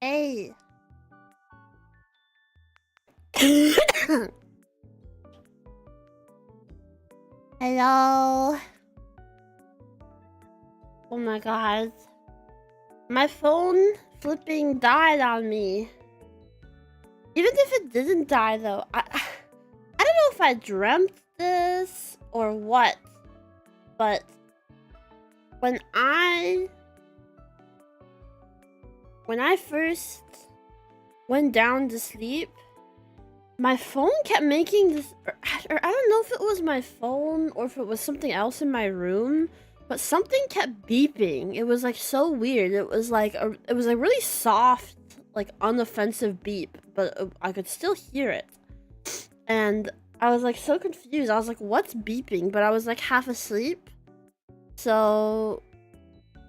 Hey. Hello. Oh my god. My phone flipping died on me. Even if it didn't die though, I don't know if I dreamt this or what, but when I first went down to sleep, my phone kept making this, or I don't know if it was my phone or if it was something else in my room, but something kept beeping. It was like so weird. It was like a really soft, like unoffensive beep, but I could still hear it. And I was like so confused. I was like, what's beeping? But I was like half asleep. So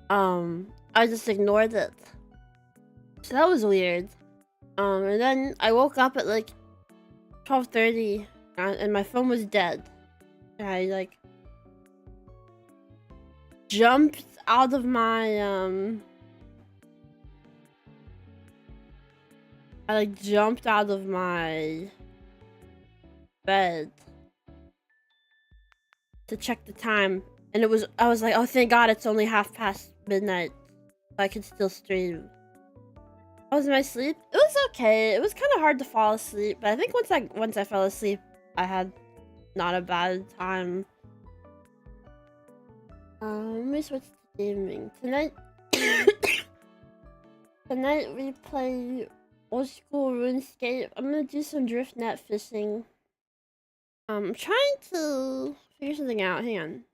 I just ignored it. So that was weird. And then I woke up at like 12:30 and my phone was dead. And I like jumped out of my bed to check the time, and I was like, oh thank god it's only midnight, so I can still stream. How was my sleep? It was okay. It was kind of hard to fall asleep, but I think once I fell asleep, I had not a bad time. Let me switch to gaming. Tonight we play old school RuneScape. I'm gonna do some drift net fishing. I'm trying to figure something out. Hang on.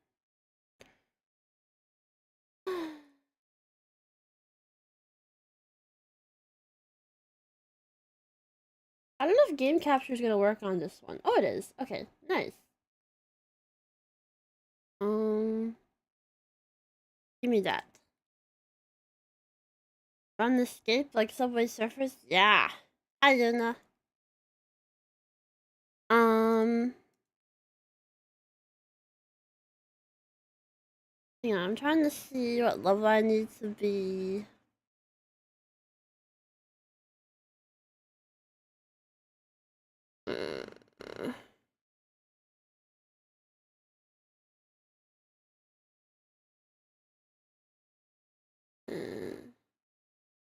I don't know if game capture is gonna work on this one. Oh, it is. Okay, nice. Give me that. Run escape like Subway Surfers? Yeah. Hi, Luna. Hang on, I'm trying to see what level I need to be.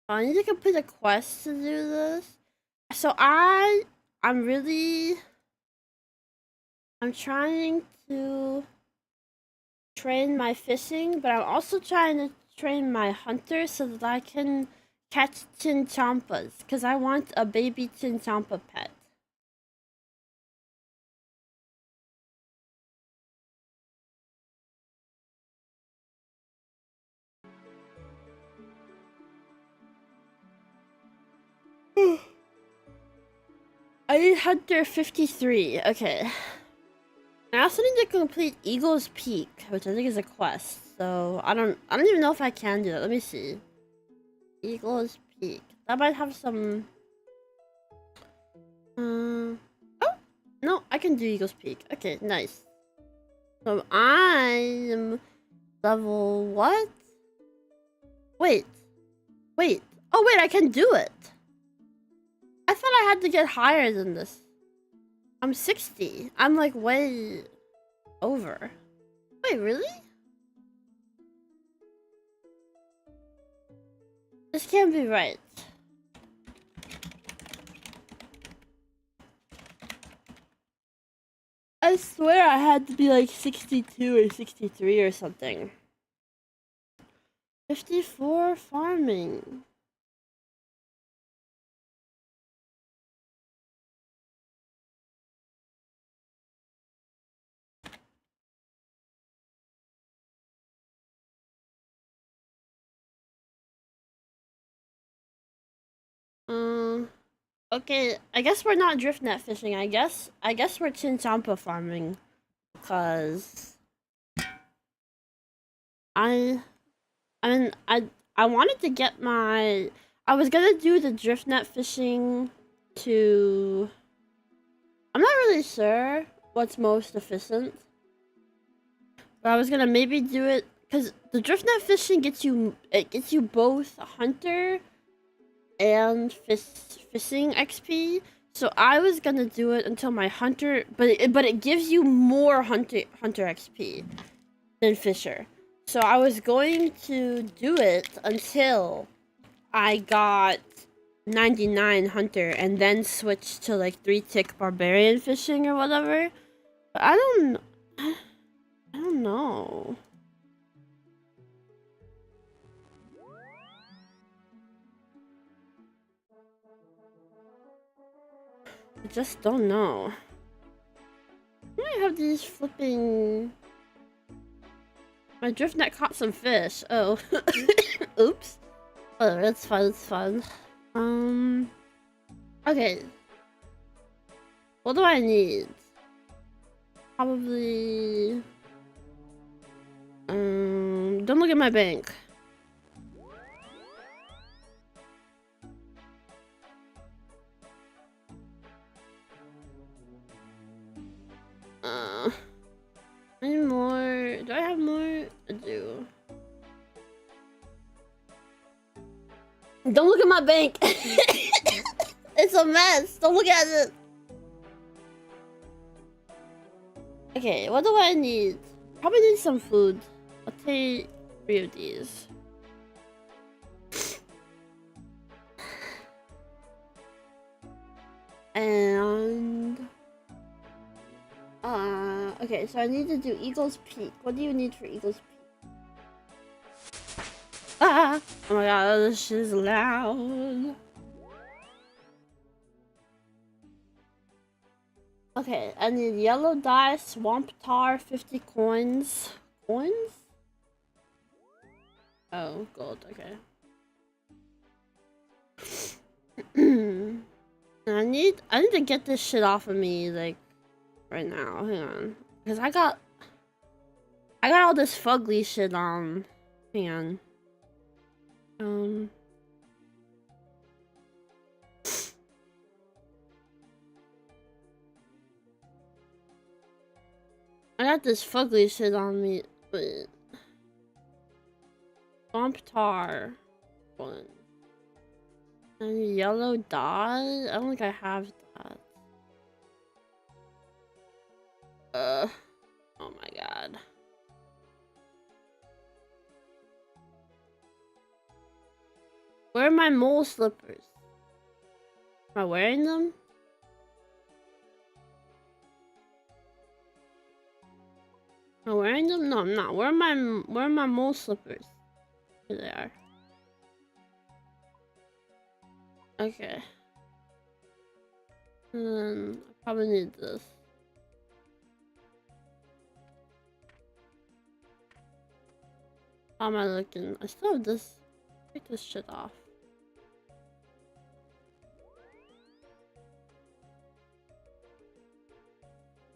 I need to complete a quest to do this. So I'm trying to train my fishing, but I'm also trying to train my hunter so that I can catch Chinchompas, because I want a baby Chinchompa pet. I need Hunter 53. Okay. I also need to complete Eagle's Peak, which I think is a quest. So I don't even know if I can do that. Let me see. Eagle's Peak. That might have some. Oh no, I can do Eagle's Peak. Okay, nice. So I'm level what? Wait. Oh wait, I can do it. I thought I had to get higher than this. I'm 60. I'm like way over. Wait, really? This can't be right. I swear I had to be like 62 or 63 or something. 54 farming. Okay, I guess we're not drift net fishing. I guess we're Chinchompa farming, because I wanted to get my. I was gonna do the drift net fishing to. I'm not really sure what's most efficient, but I was gonna maybe do it because the drift net fishing gets you both a hunter and fishing XP. So I was gonna do it until my hunter, but it gives you more hunter XP than fisher. So I was going to do it until I got 99 hunter and then switch to like 3-tick barbarian fishing or whatever. But I don't know. I just don't know. I have these flipping... My drift net caught some fish. Oh. Oops. Oh, that's fun, it's fun. Okay. What do I need? Probably... don't look at my bank. I need more. Do I have more? I do. Don't look at my bank. It's a mess. Don't look at it. Okay, what do I need? Probably need some food. I'll take 3 of these. And okay, so I need to do Eagle's Peak. What do you need for Eagle's Peak? Ah! Oh my god, this shit is loud. Okay, I need yellow dye, swamp tar, 50 coins. Coins? Oh, gold, okay. I need to get this shit off of me, like, right now. Hang on. Because I got all this fugly shit on. Hang on. I got this fugly shit on me. Wait. Swamp tar. One. And yellow dye? I don't think I have that. Oh my god. Where are my mole slippers? Am I wearing them? Am I wearing them? No, I'm not. Where are my mole slippers? Here they are. Okay. And then I probably need this. How am I looking? I still have this. Take this shit off.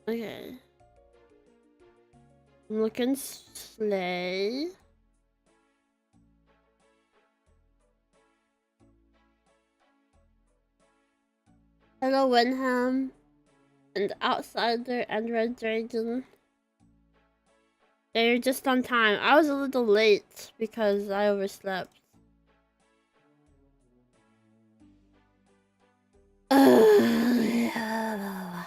Okay. I'm looking slay. Hello, Wenham. And Outsider and Red Dragon. Yeah, you're just on time. I was a little late because I overslept. Yeah.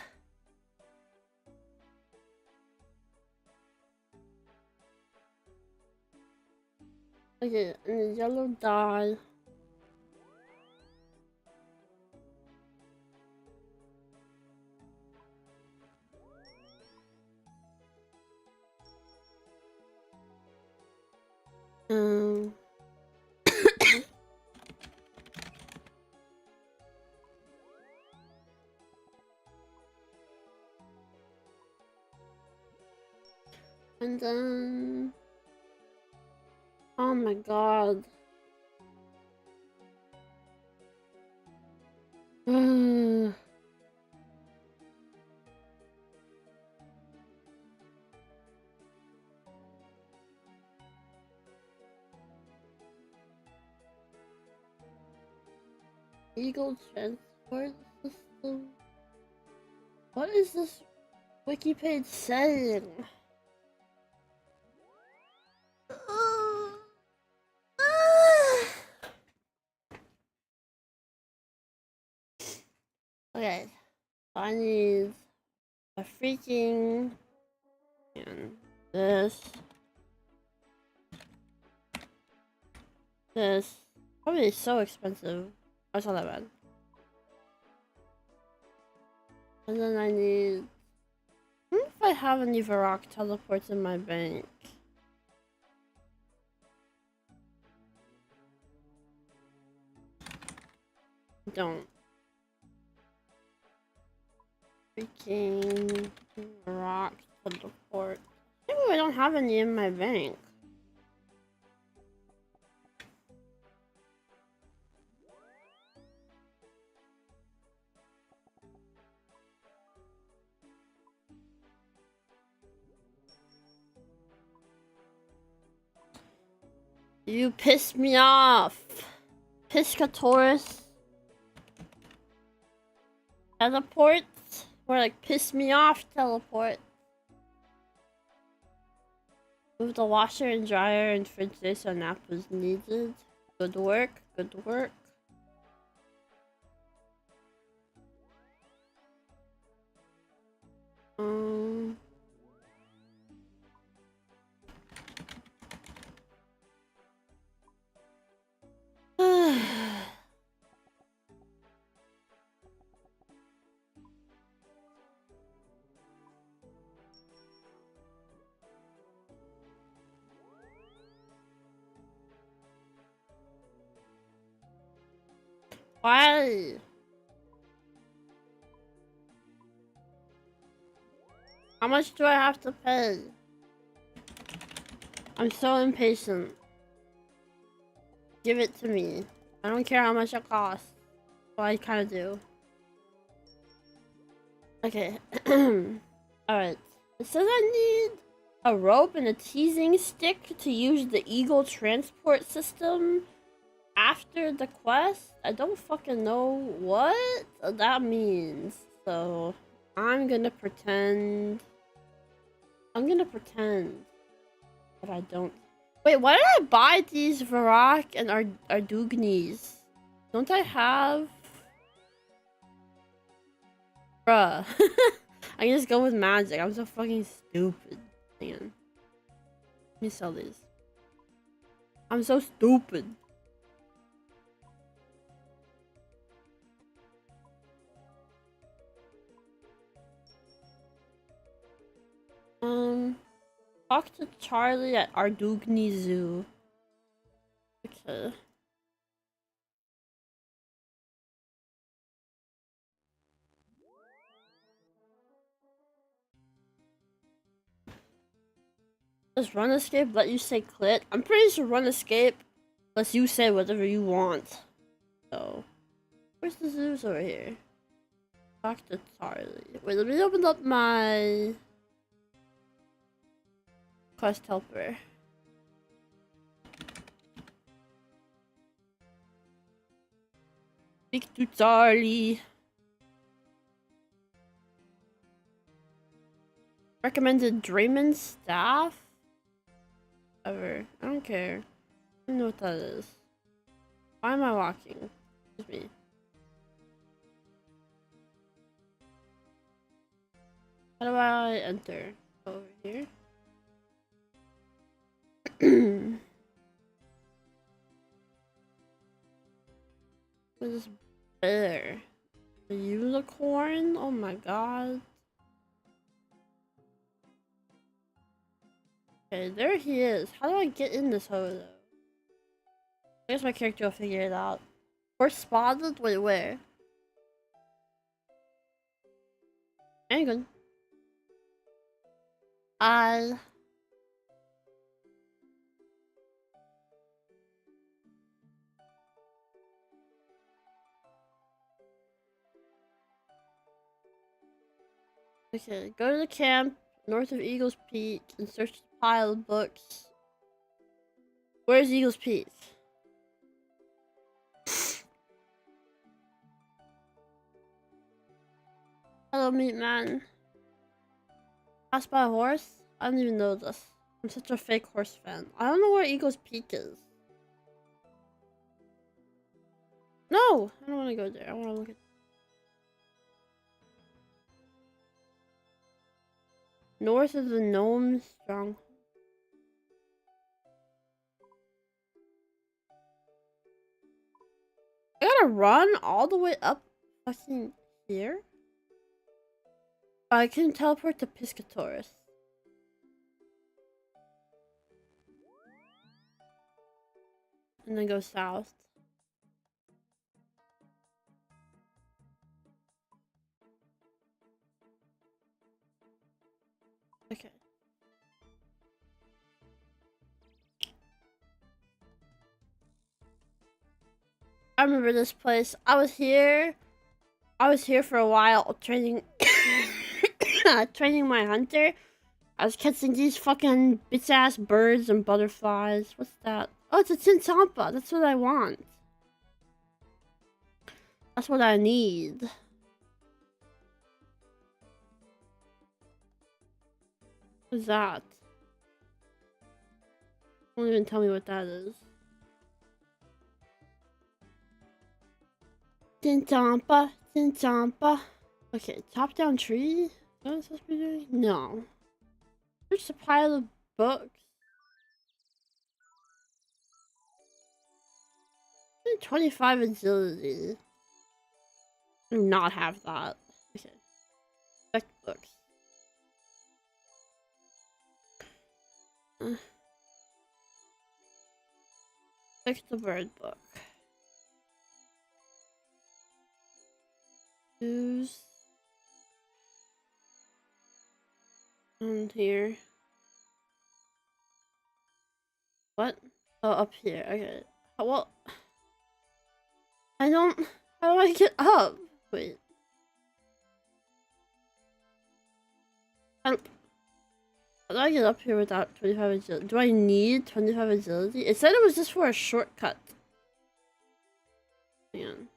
Okay, and the yellow dye. And then... Oh my god. Eagle transport system. What is this wiki page saying? Okay. So I need a freaking and this. This probably so expensive. Oh, it's not that bad. And then I need. I don't know if I have any Varrock teleports in my bank. Don't. Freaking Varrock teleport. Maybe I don't have any in my bank. You piss me off. Piscatorus. Teleport? Or like piss me off teleport. Move the washer and dryer and fridge day so a nap was needed. Good work, good work. Why? How much do I have to pay? I'm so impatient. Give it to me. I don't care how much it costs. Well, I kind of do. Okay. Alright. It says I need a rope and a teasing stick to use the Eagle transport system after the quest. I don't fucking know what that means. So, I'm gonna pretend that I don't. Wait, why did I buy these Varrock and Ardugnis? Don't I have? Bruh. I can just go with magic. I'm so fucking stupid. Hang on. Let me sell these. I'm so stupid. Talk to Charlie at Ardugni Zoo. Okay. Does RuneScape let you say clit? I'm pretty sure RuneScape lets you say whatever you want. So, where's the zoos over here? Talk to Charlie. Wait, let me open up my quest helper. Speak to Charlie. Recommended Draymond staff? Ever. I don't care. I don't know what that is. Why am I walking? Excuse me. How do I enter? Over here? What is this bear? A unicorn? Oh my god. Okay, there he is. How do I get in this hole though? I guess my character will figure it out. Horse spotted? Wait, where? Hang on. Okay, go to the camp north of Eagle's Peak and search the pile of books. Where's Eagle's Peak? Hello, meat man. Passed by a horse? I don't even know this. I'm such a fake horse fan. I don't know where Eagle's Peak is. No! I don't want to go there. I want to look at... North of the gnome strong. I gotta run all the way up fucking here? I can teleport to Piscatoris. And then go south. Okay. I remember this place. I was here for a while training training my hunter. I was catching these fucking bitch ass birds and butterflies. What's that? Oh, it's a Chinchompa. That's what I want. That's what I need. What's that? Don't even tell me what that is. Chinchompa, Chinchompa. Okay, top down tree? What am I supposed to be doing? No. There's a pile of books. 25 agility. I do not have that. Okay. Back books. Pick the bird book. Use. And here. What? Oh, up here. Okay. Well, I don't. How do I get up? Wait. How do I get up here without 25 agility? Do I need 25 agility? It said it was just for a shortcut. Man.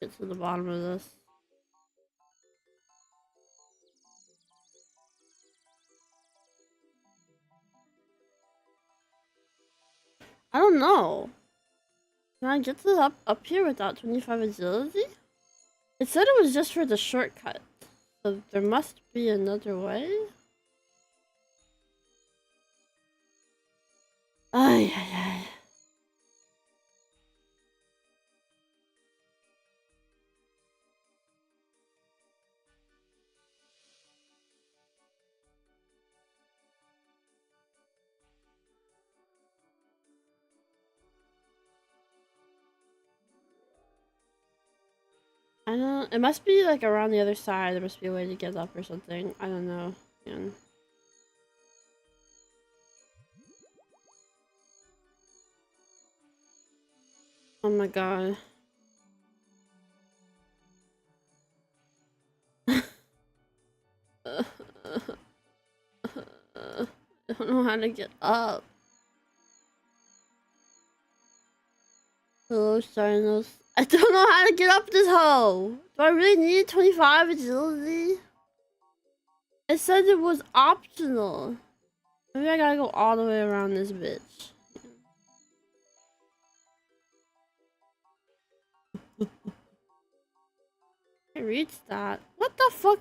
Get to the bottom of this. I don't know. Can I get to up here without 25 agility? It said it was just for the shortcut. So there must be another way? Ay, ay, ay. I don't. It must be like around the other side. There must be a way to get up or something. I don't know. Man. Oh my god. I don't know how to get up. Hello, Starnos. I don't know how to get up this hole. Do I really need 25 agility? It said it was optional. Maybe I gotta go all the way around this bitch. I reached that. What the fuck?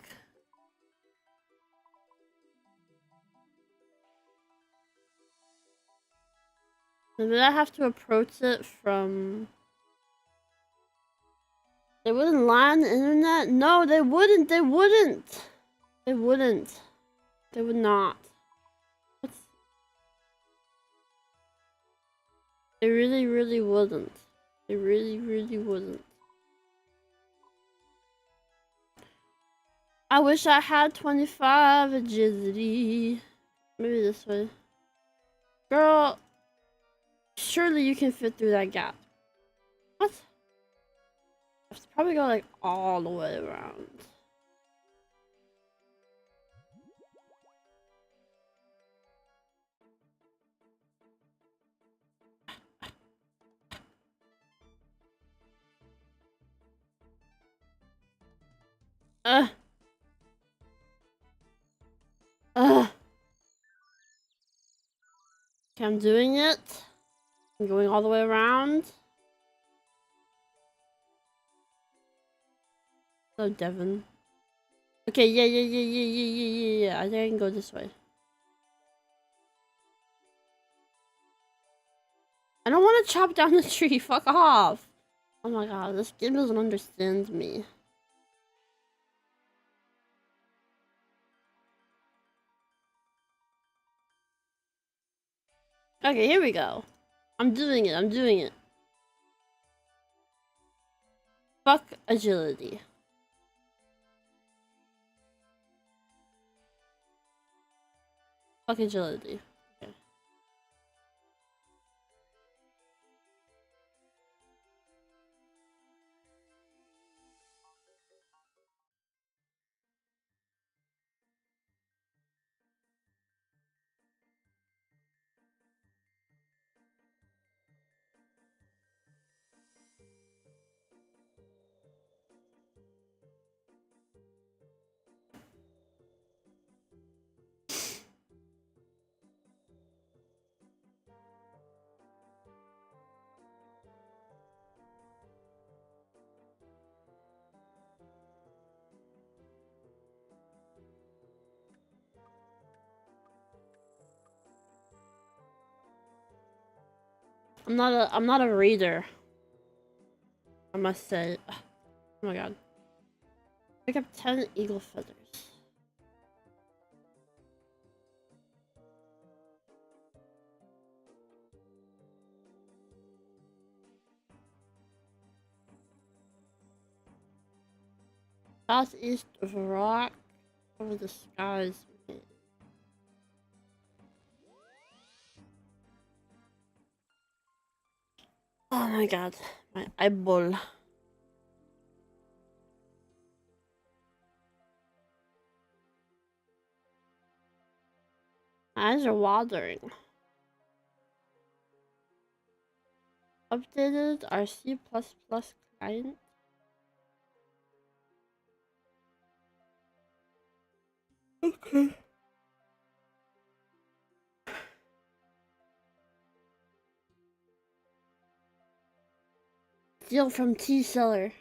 Maybe I have to approach it from... They wouldn't lie on the internet? No, they wouldn't. They wouldn't. They wouldn't. They would not. What's... They really, really wouldn't. They really, really wouldn't. I wish I had 25 agility. Maybe this way. Girl, surely you can fit through that gap. What? I have to probably go like all the way around. Okay, I'm doing it. I'm going all the way around. Hello, Devin. Okay, yeah. I think I can go this way. I don't want to chop down the tree. Fuck off. Oh my god, this game doesn't understand me. Okay, here we go. I'm doing it. Fuck agility. Fuck agility. Okay. I'm not a reader. I must say. Oh my god. Pick up 10 eagle feathers. Southeast of a rock over the skies. Oh my god, my eyeball. My eyes are watering. Updated our C++ client. Okay. Steal from T seller.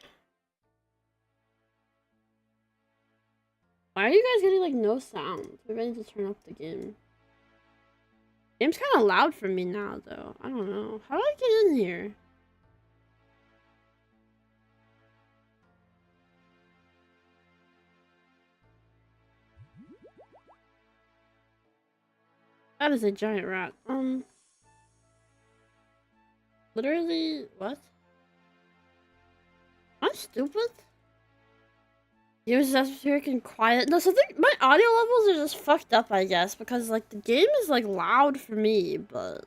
Why are you guys getting like no sound? Maybe I need to turn up the game. Game's kind of loud for me now, though. I don't know. How do I get in here? That is a giant rat. Literally, what? Am I stupid? It was atmospheric and quiet. No, so my audio levels are just fucked up, I guess, because like the game is like loud for me, but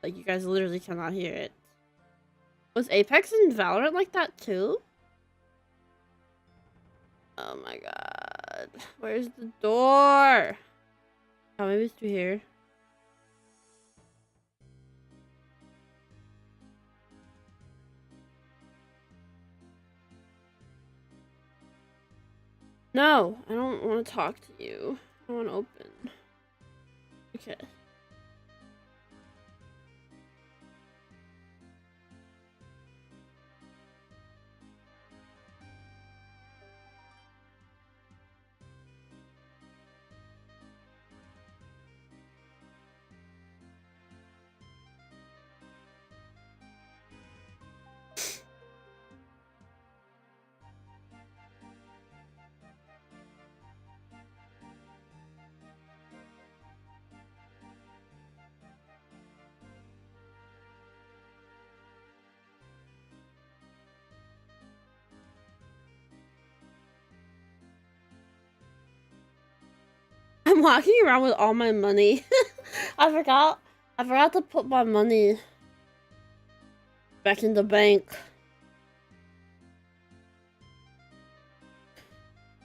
like you guys literally cannot hear it. Was Apex and Valorant like that too? Oh my god. Where's the door? Oh, maybe it's through here. No, I don't want to talk to you. I want to open. Okay. I'm walking around with all my money. I forgot to put my money back in the bank.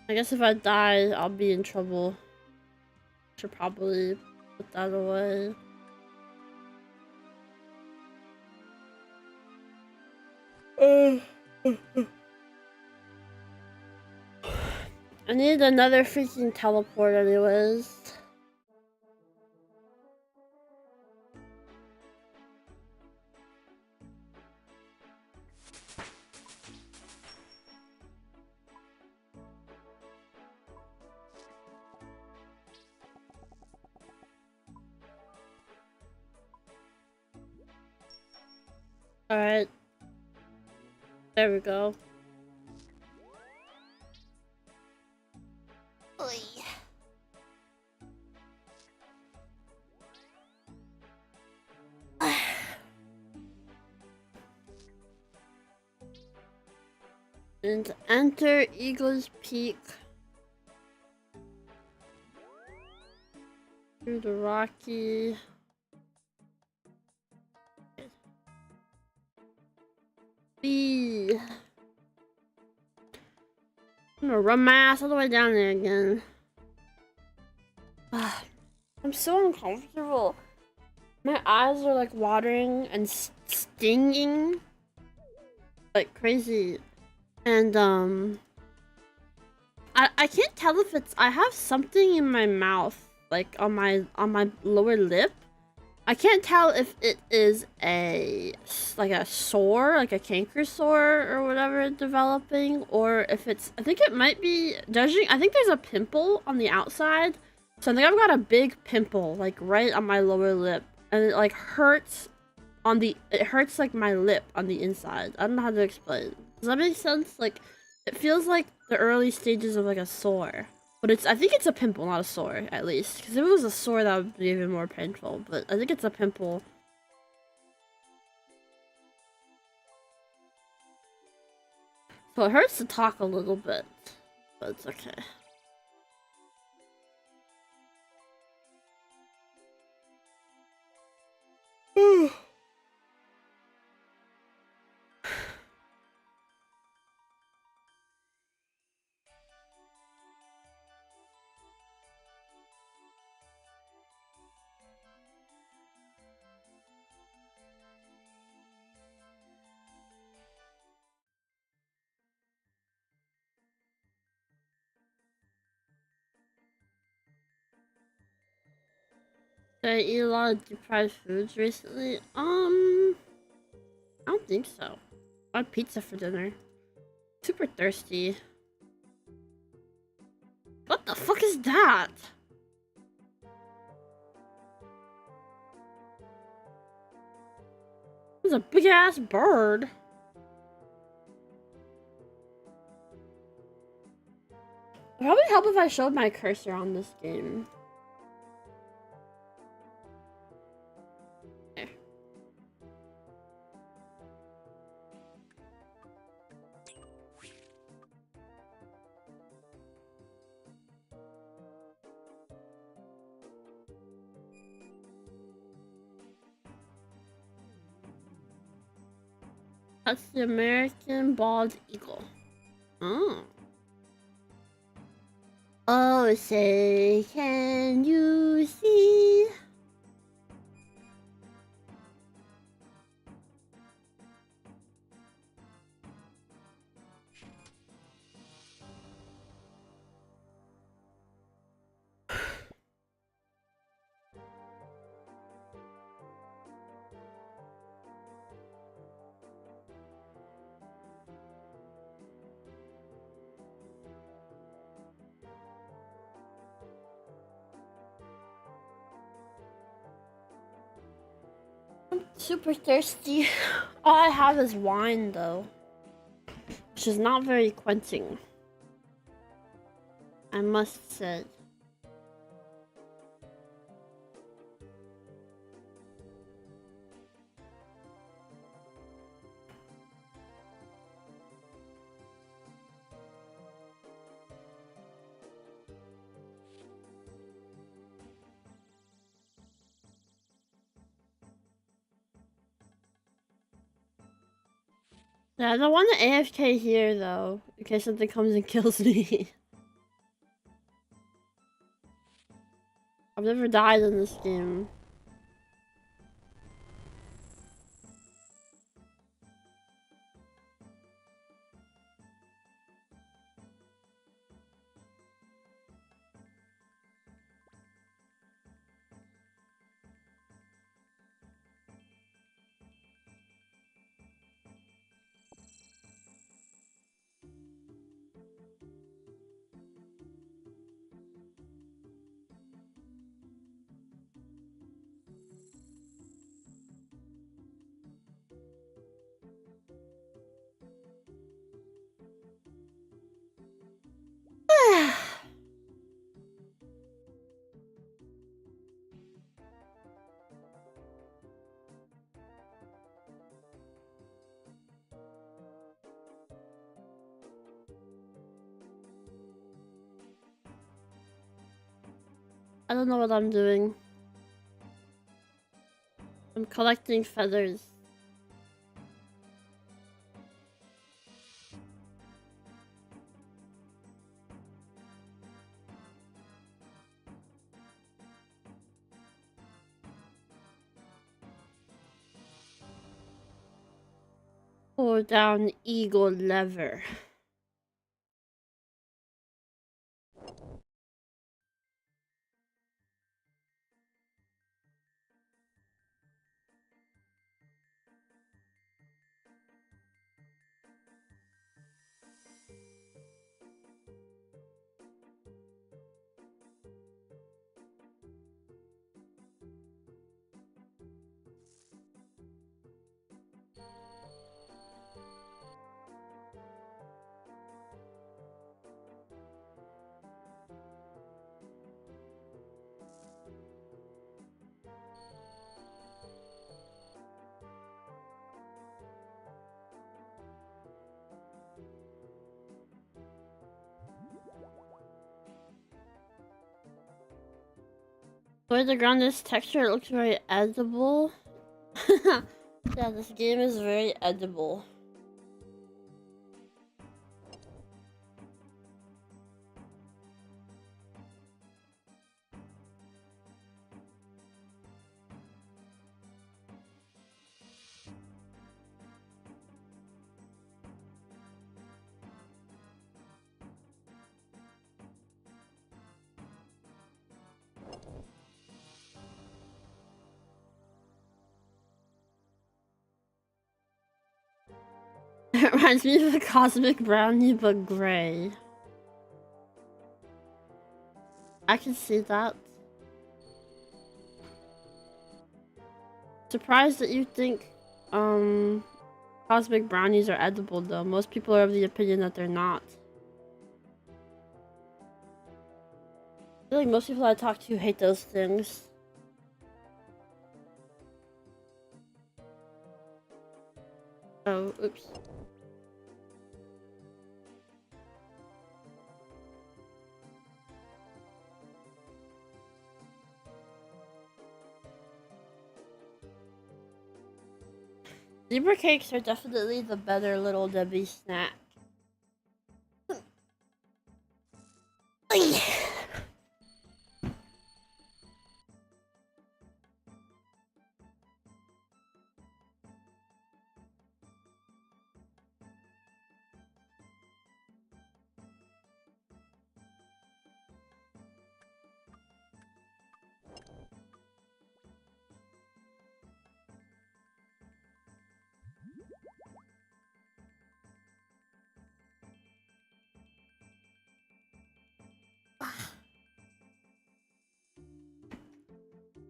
I guess if I die, I'll be in trouble. Should probably put that away. I need another freaking teleport anyways. Alright. There we go. Oy. And enter Eagle's Peak. Through the rocky. B. I'm gonna run my ass all the way down there again. I'm so uncomfortable. My eyes are like watering and stinging like crazy. And I can't tell if it's I have something in my mouth, like on my lower lip. I can't tell if it is a sore, like a canker sore or whatever developing, or if it's, I think it might be, I think there's a pimple on the outside. So I think I've got a big pimple, like right on my lower lip. And it like hurts it hurts like my lip on the inside. I don't know how to explain. Does that make sense? Like, it feels like the early stages of like a sore. But I think it's a pimple, not a sore, at least. Because if it was a sore, that would be even more painful. But I think it's a pimple. So it hurts to talk a little bit. But it's okay. Did I eat a lot of deprived foods recently? I don't think so. I had pizza for dinner. Super thirsty. What the fuck is that? It's a big ass bird. It would probably help if I showed my cursor on this game. That's the American bald eagle. Oh. Oh, say, can you see? I'm super thirsty. All I have is wine, though. Which is not very quenching, I must say. Yeah, I don't want to AFK here, though, in case something comes and kills me. I've never died in this game. I don't know what I'm doing. I'm collecting feathers. Pull down eagle lever. Where the ground is texture, it looks very edible. Yeah, this game is very edible. It reminds me of a cosmic brownie, but gray. I can see that. Surprised that you think, cosmic brownies are edible though. Most people are of the opinion that they're not. I feel like most people I talk to hate those things. Oh, oops. Zebra cakes are definitely the better Little Debbie snack.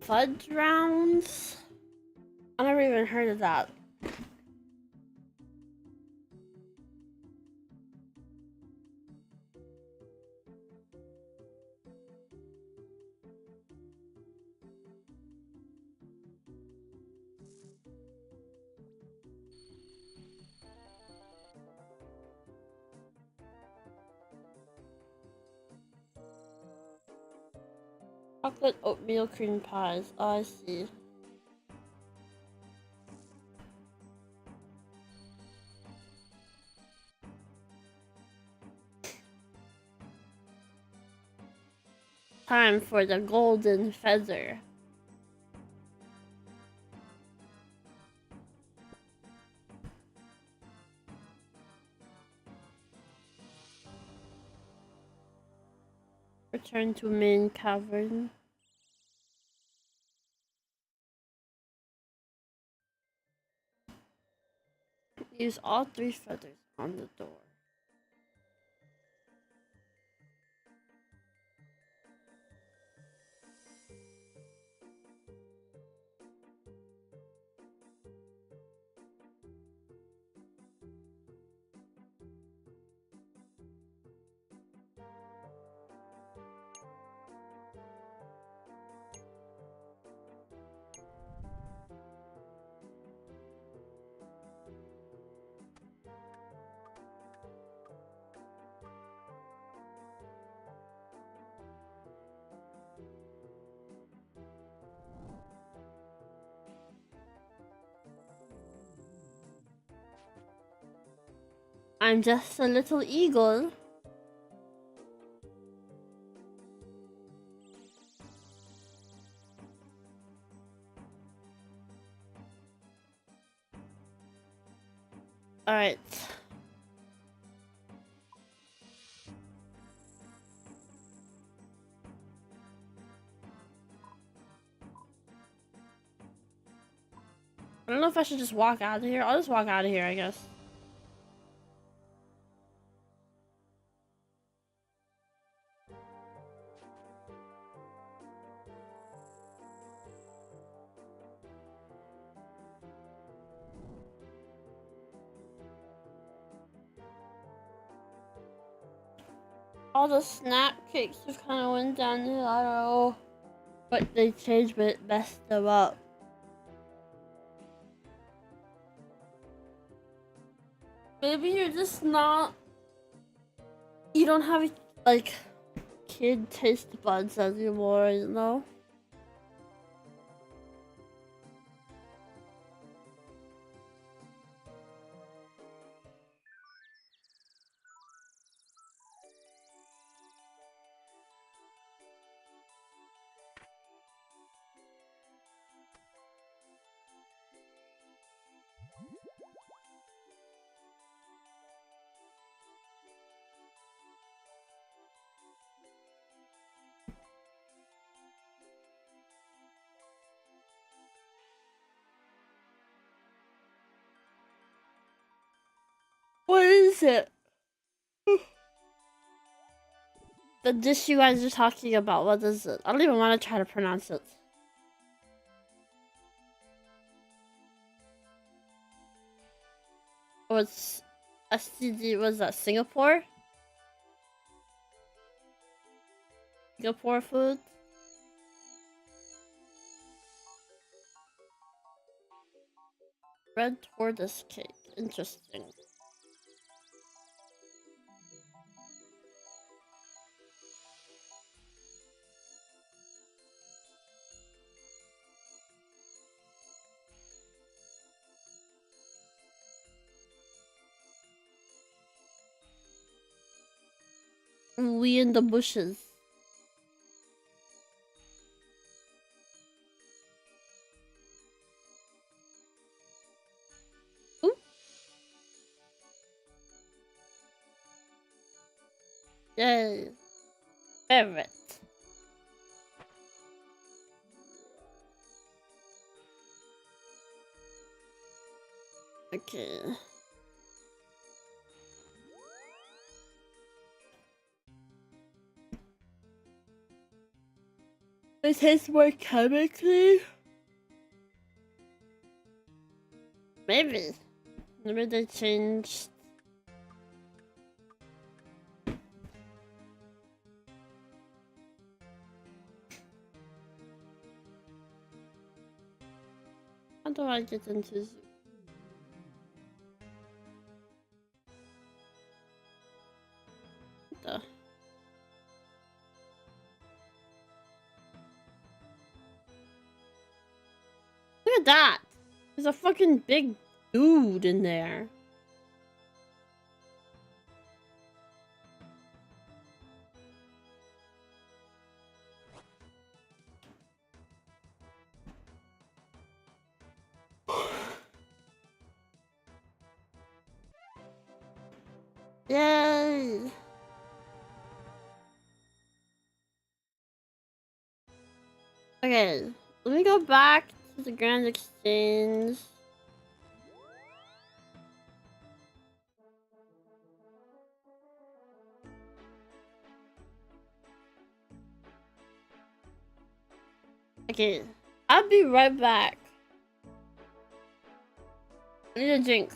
Fudge rounds? I never even heard of that. Chocolate oatmeal cream pies. Oh, I see. Time for the golden feather. Return to main cavern. Use all 3 feathers on the door. I'm just a little eagle. Alright. I don't know if I should just walk out of here. I'll just walk out of here, I guess. All the snap kicks just kind of went downhill. I don't know what they changed, but it messed them up. Maybe you're just not. You don't have like kid taste buds anymore, you know? What is it? The dish you guys are talking about, what is it? I don't even want to try to pronounce it. Oh, it's STD, was that Singapore? Singapore food? Red tortoise cake, interesting. We in the bushes. Ooh. Yay. Ferret. Okay. It tastes more chemically? Maybe. Maybe they changed. How do I get into zoo? What the? Look at that! There's a fucking big dude in there. Yay! Okay, let me go back to the Grand Exchange. Okay, I'll be right back. I need a drink.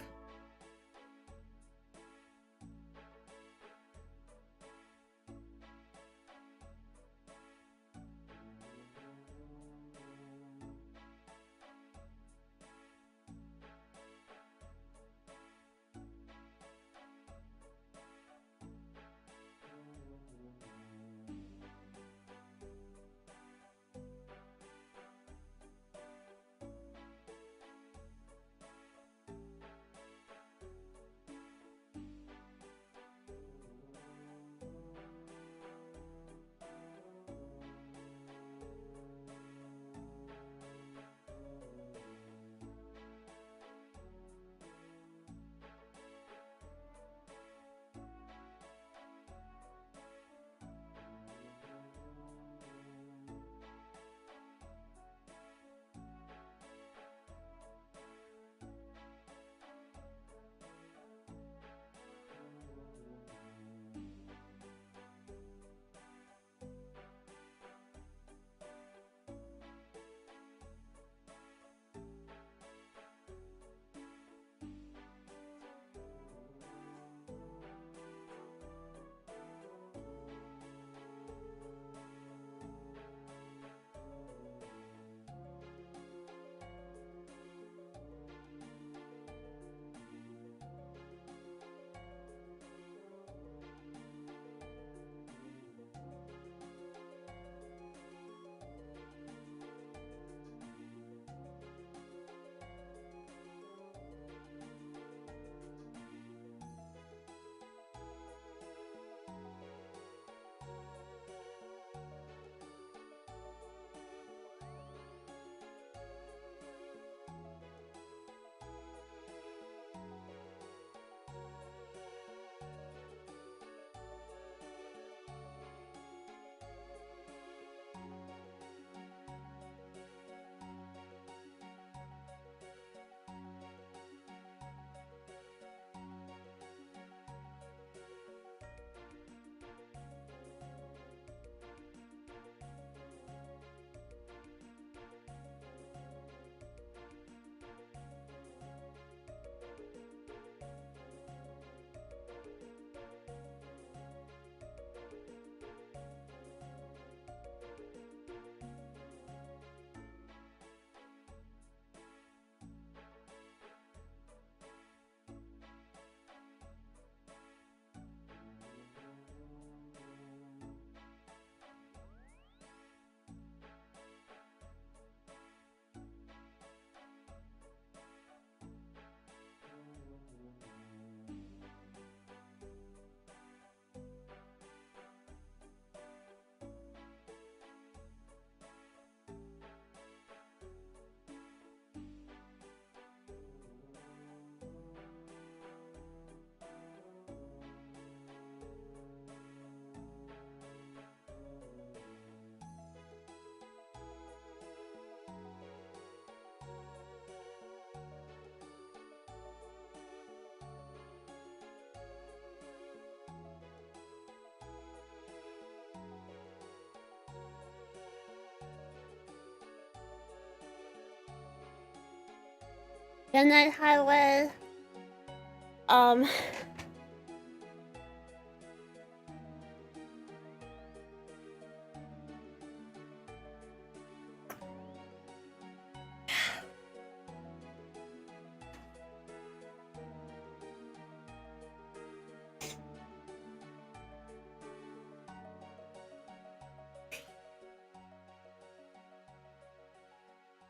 Good night, Highway.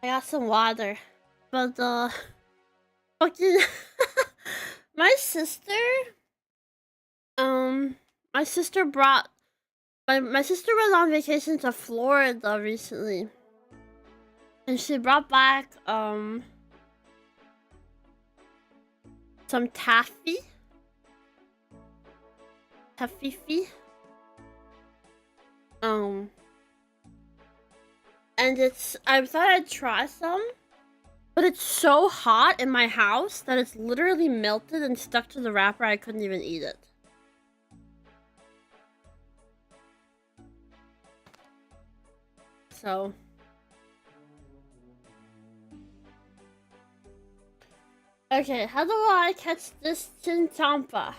I got some water, but fucking my sister brought my sister was on vacation to Florida recently, and she brought back some taffy, and I thought I'd try some, but it's so hot in my house that it's literally melted and stuck to the wrapper. I couldn't even eat it. So okay, how do I catch this Chinchompa?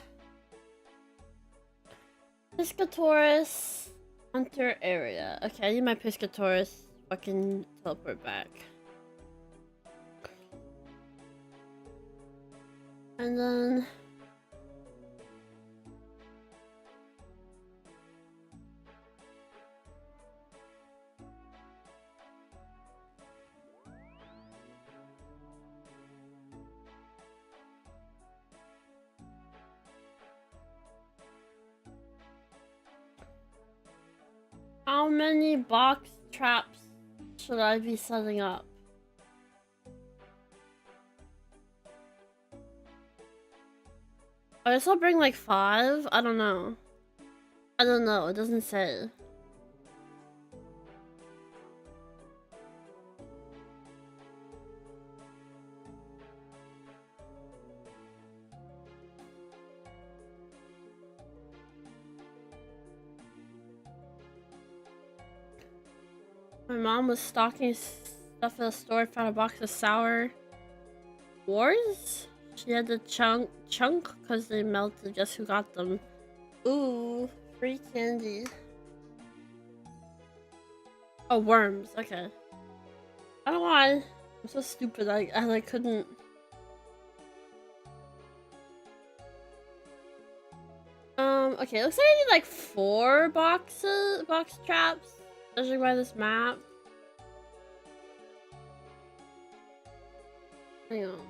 Piscatorus Hunter area. Okay, I need my Piscatorus fucking teleport back. And then how many box traps should I be setting up? I guess I'll bring like 5? I don't know. I don't know, it doesn't say. My mom was stocking stuff at the store, found a box of sour wars. She had the chunk because they melted. Guess who got them? Ooh, free candy. Oh, worms. Okay. I don't know why. I'm so stupid. I like couldn't. Okay. Looks like I need like 4 box traps, judging by this map. Hang on.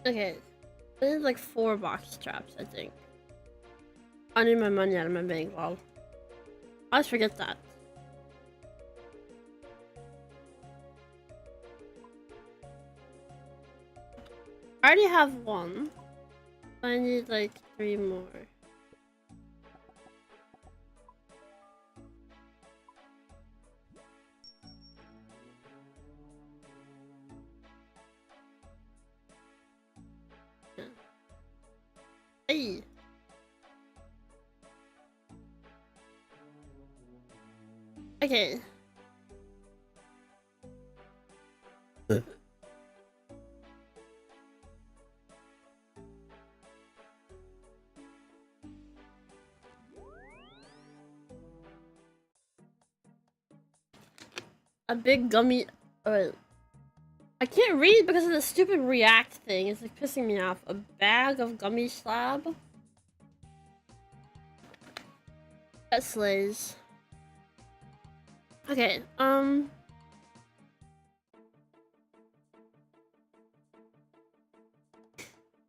Okay, I need like 4 box traps, I think. I need my money out of my bank, lol. I always forget that. I already have 1. I need like 3 more. Hey. Okay. A big gummy. I can't read because of the stupid react thing. It's like pissing me off. A bag of gummy slab. That slays. Okay, let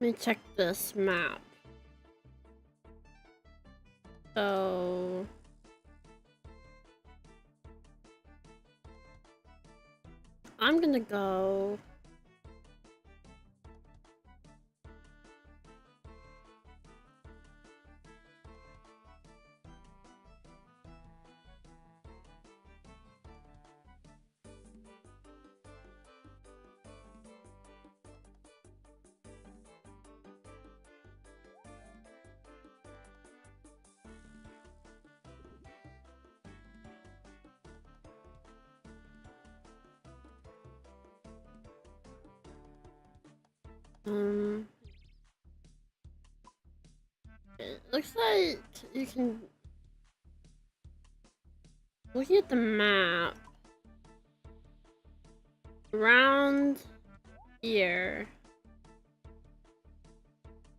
me check this map. So I'm gonna go It looks like you can. Looking at the map, around here.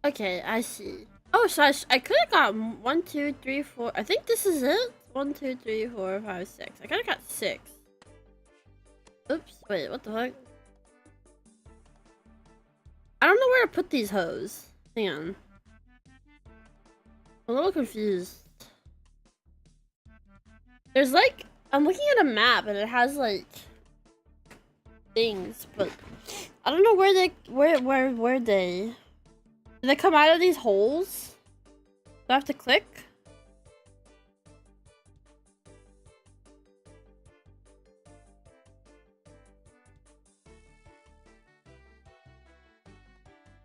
Okay, I see. Oh, so I could have got 1, 2, 3, 4. I think this is it. 1, 2, 3, 4, 5, 6. I could have got 6. Oops. Wait, what the heck? I don't know where to put these hoes. Hang on. I'm a little confused. There's like, I'm looking at a map and it has like things, but I don't know where they, where they. Do they come out of these holes? Do I have to click?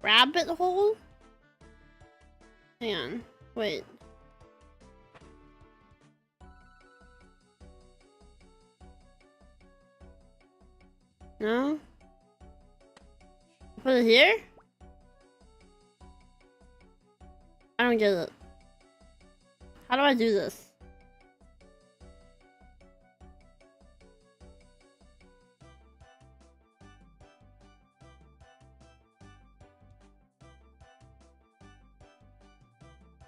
Rabbit hole? Hang on. Wait. No? Put it here? I don't get it. How do I do this?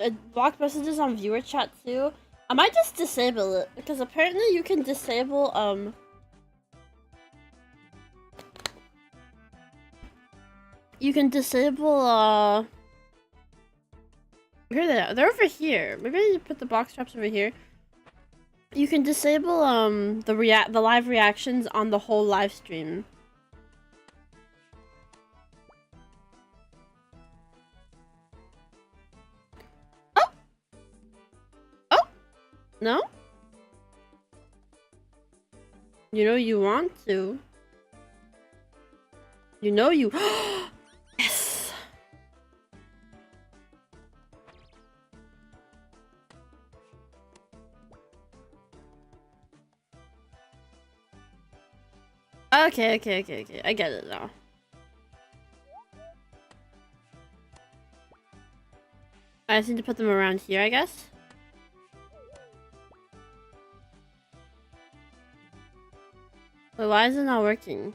It blocked messages on viewer chat too. I might just disable it because apparently you can disable you can disable here they are. They're over here. Maybe I need to put the box traps over here. You can disable the live reactions on the whole live stream. Oh! Oh! No? You know you want to. You know you yes! Okay. I get it now. I just need to put them around here, I guess. But why is it not working?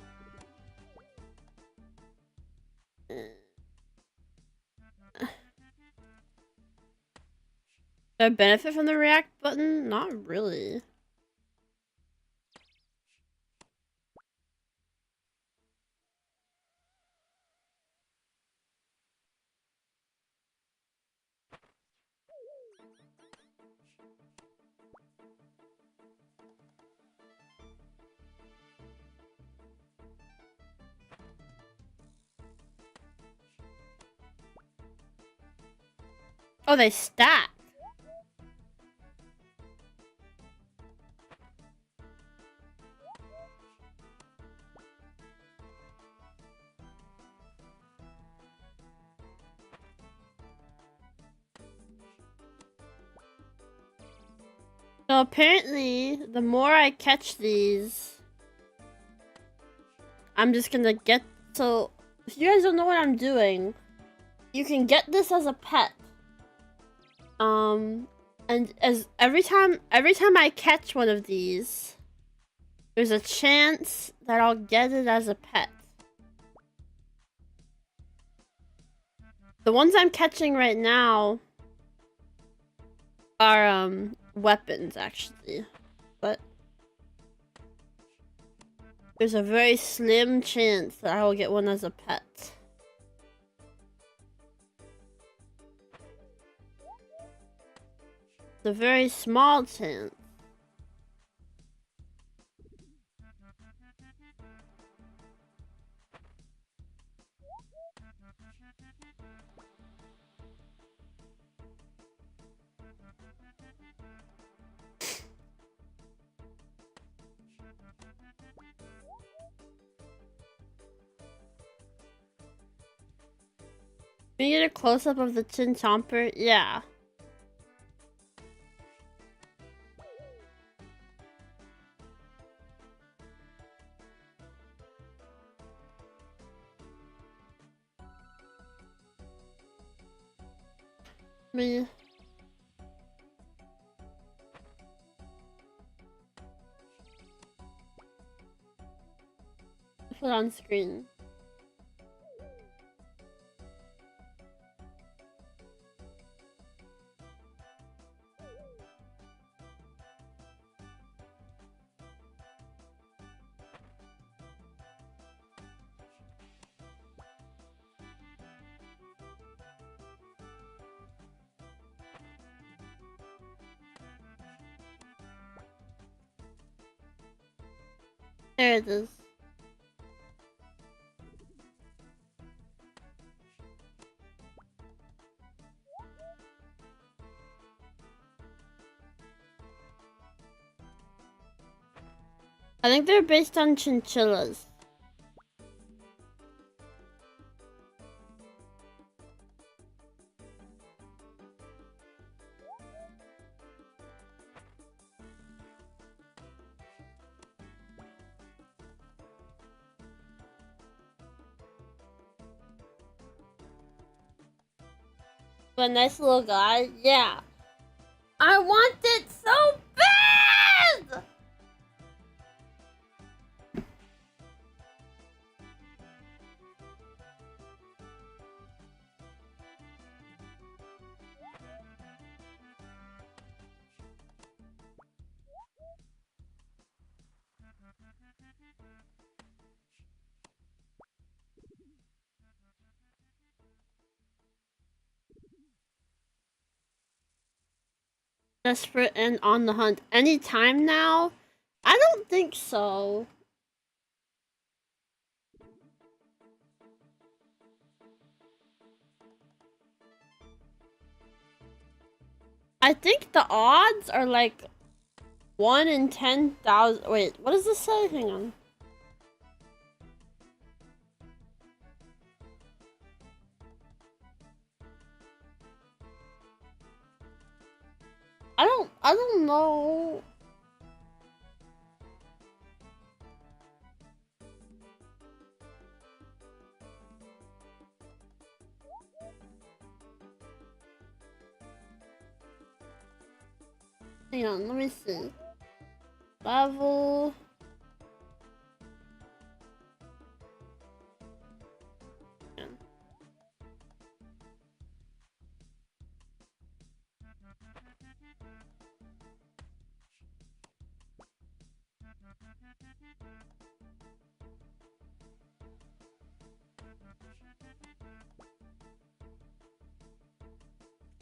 Do I benefit from the react button? Not really. Oh, they stack. So apparently, the more I catch these, I'm just gonna get... So, if you guys don't know what I'm doing, you can get this as a pet. And as every time I catch one of these, there's a chance that I'll get it as a pet. The ones I'm catching right now are weapons actually, but there's a very slim chance that I will get one as a pet. It's a very small chance. Can you get a close-up of the Chinchompa? Yeah. me put on screen. There it is. I think they're based on chinchillas. A nice little guy, yeah. I want it so bad! Desperate and on the hunt. Anytime now? I don't think so. I think the odds are like 1 in 10,000. Wait, what does this say? Hang on. I don't know. Hang on, let me see. Level.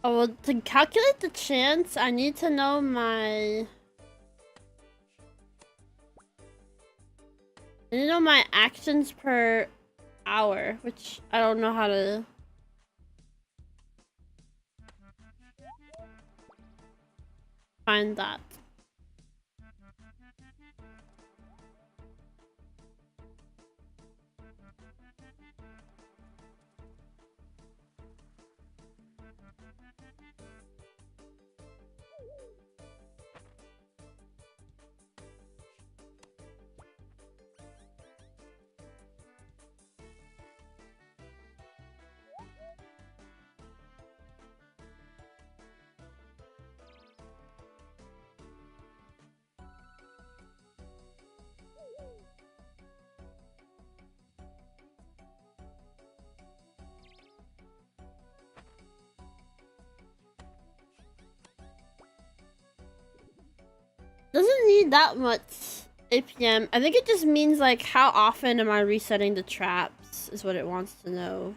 Oh, well, to calculate the chance, I need to know my... I need to know my actions per hour, which I don't know how to... find that. Doesn't need that much APM. I think it just means like how often am I resetting the traps is what it wants to know.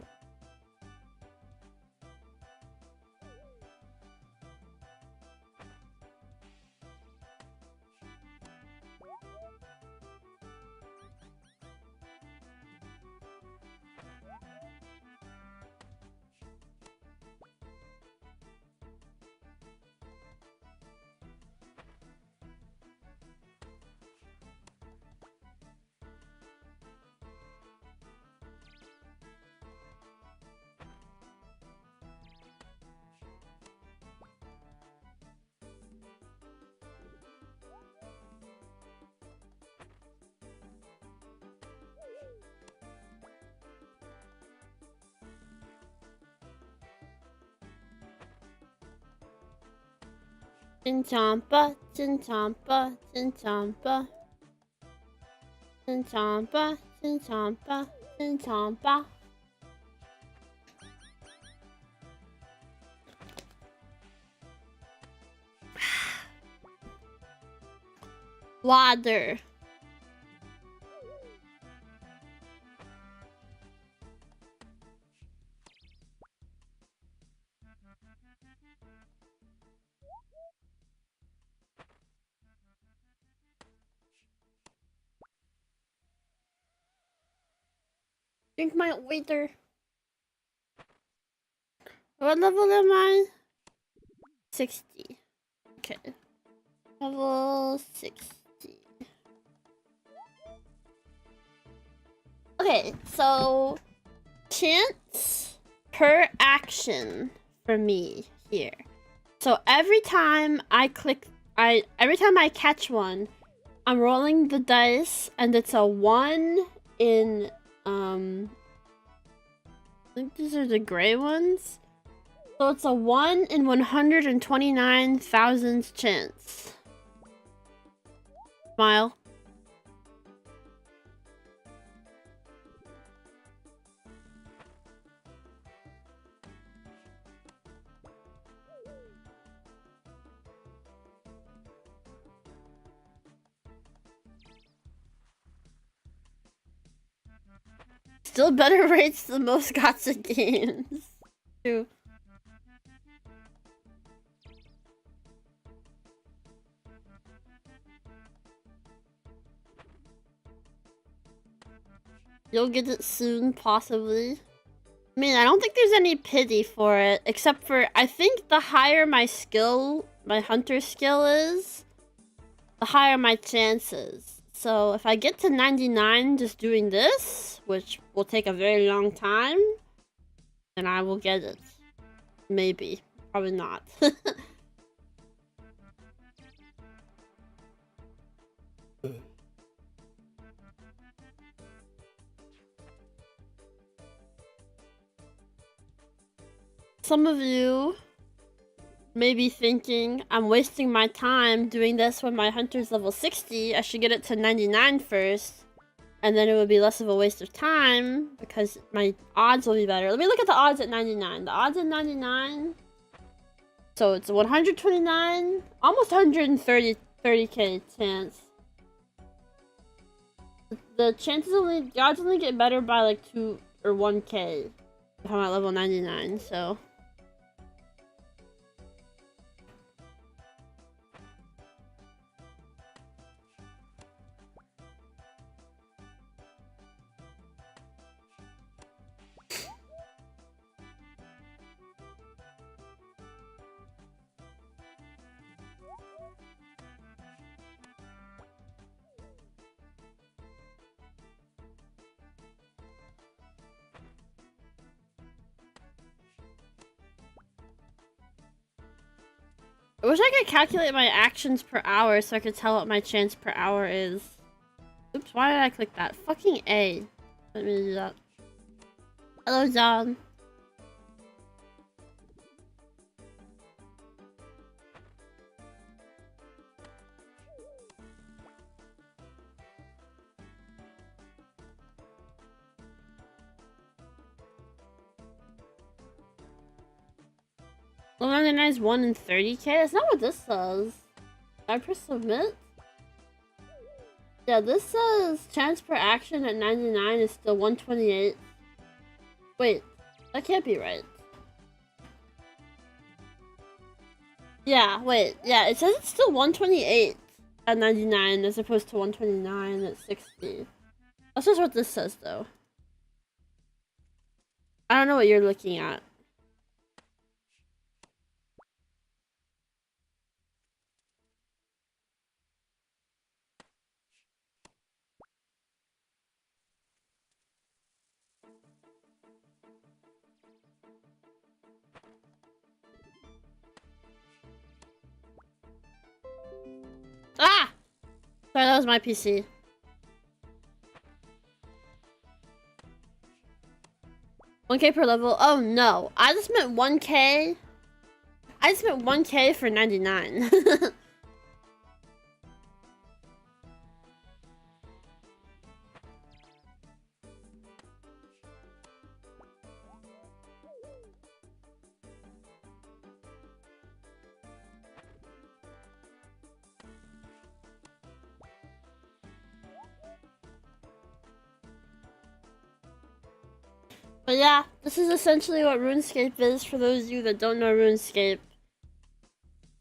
Chinchompa, Chinchompa, Chinchompa. Chinchompa, Chinchompa, Chinchompa. Water. Drink my water. What level am I? 60. Okay. Level 60. Okay, so chance per action for me here. So every time I catch one, I'm rolling the dice and it's a 1 in I think these are the gray ones. So it's a 1 in 129,000 chance. Smile. Still better rates than most gacha games. True. You'll get it soon, possibly. I mean, I don't think there's any pity for it, except for I think the higher my skill, my hunter skill is, the higher my chances. So if I get to 99 just doing this, which will take a very long time, then I will get it. Maybe. Probably not. Some of you may be thinking, I'm wasting my time doing this when my hunter's level 60. I should get it to 99 first. And then it would be less of a waste of time because my odds will be better. Let me look at the odds at 99. The odds at 99. So it's 129, almost 30k chance. The chances the odds only get better by like 2 or 1k if I'm at level 99, so. I wish I could calculate my actions per hour so I could tell what my chance per hour is. Oops, why did I click that? Fucking A. Let me do that. Hello, John. Well, 99 is 1 in 30k? That's not what this says. Did I press submit? Yeah, this says chance per action at 99 is still 128. Wait, that can't be right. Yeah, wait. Yeah, it says it's still 128 at 99 as opposed to 129 at 60. That's just what this says, though. I don't know what you're looking at. Ah! Sorry, that was my PC. $1k per level? Oh no. I just meant 1k I spent 1K for 99. But yeah, this is essentially what RuneScape is for those of you that don't know RuneScape.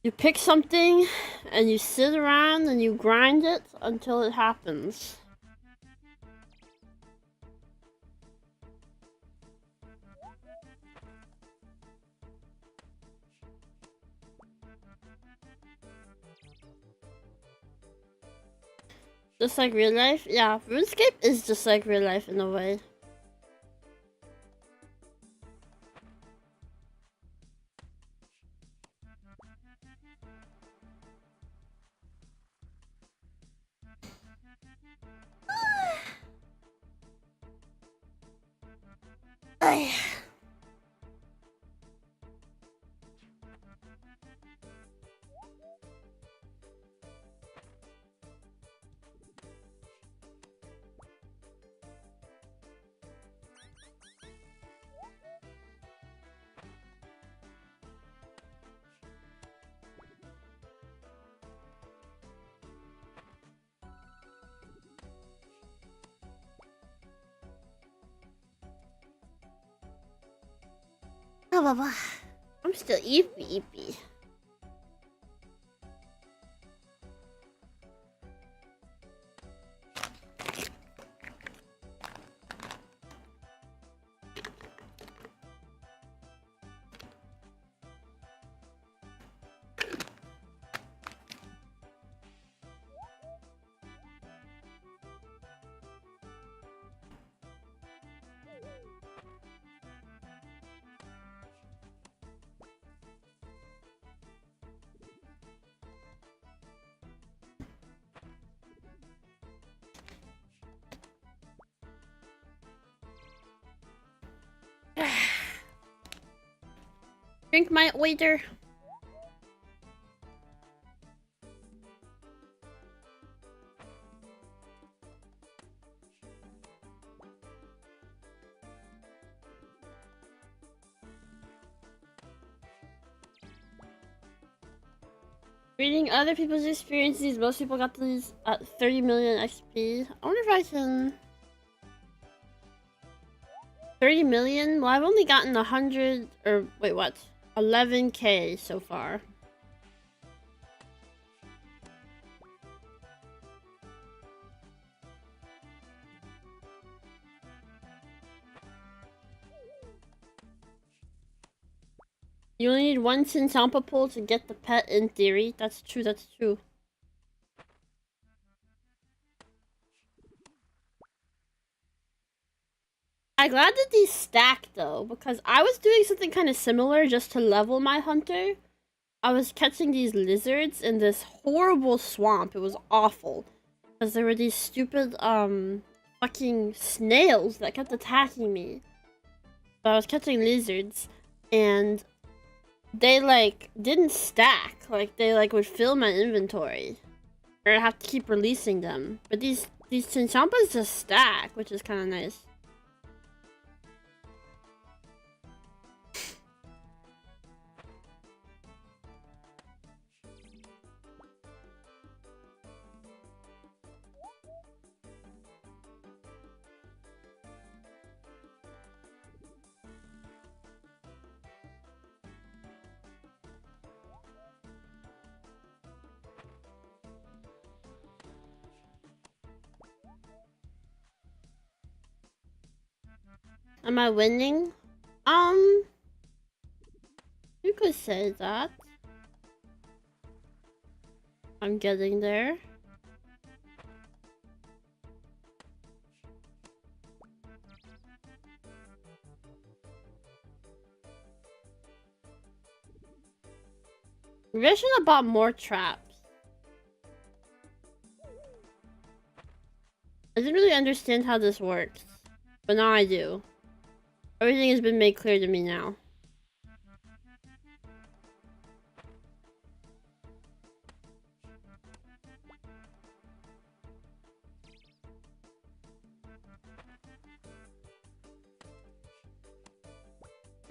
You pick something, and you sit around and you grind it until it happens. Just like real life? Yeah, RuneScape is just like real life in a way. I'm still eepy. Drink my waiter. Reading other people's experiences, most people got these at 30 million XP. I wonder if I can... 30 million? Well, I've only gotten 100... or wait, what? 11K so far. You only need one Chinchompa pull to get the pet in theory. That's true, that's true. I'm glad that these stack though, because I was doing something kind of similar just to level my hunter. I was catching these lizards in this horrible swamp. It was awful. Because there were these stupid, fucking snails that kept attacking me. So I was catching lizards, and they, like, didn't stack. Like, they, like, would fill my inventory. Or I'd have to keep releasing them. But these Chinchompas just stack, which is kind of nice. Am I winning? You could say that. I'm getting there. Maybe I should have bought more traps. I didn't really understand how this works, but now I do. Everything has been made clear to me now.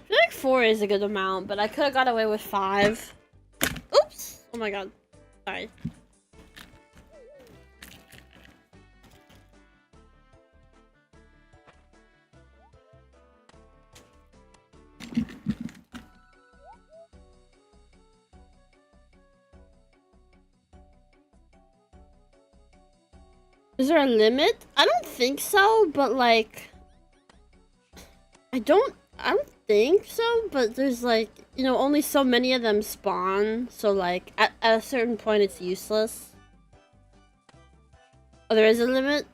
feel like 4 is a good amount, but I could have got away with 5. Oops! Oh my god. Sorry. Is there a limit? I don't think so, but like... I don't think so, but there's like, you know, only so many of them spawn, so like, at a certain point it's useless. Oh, there is a limit?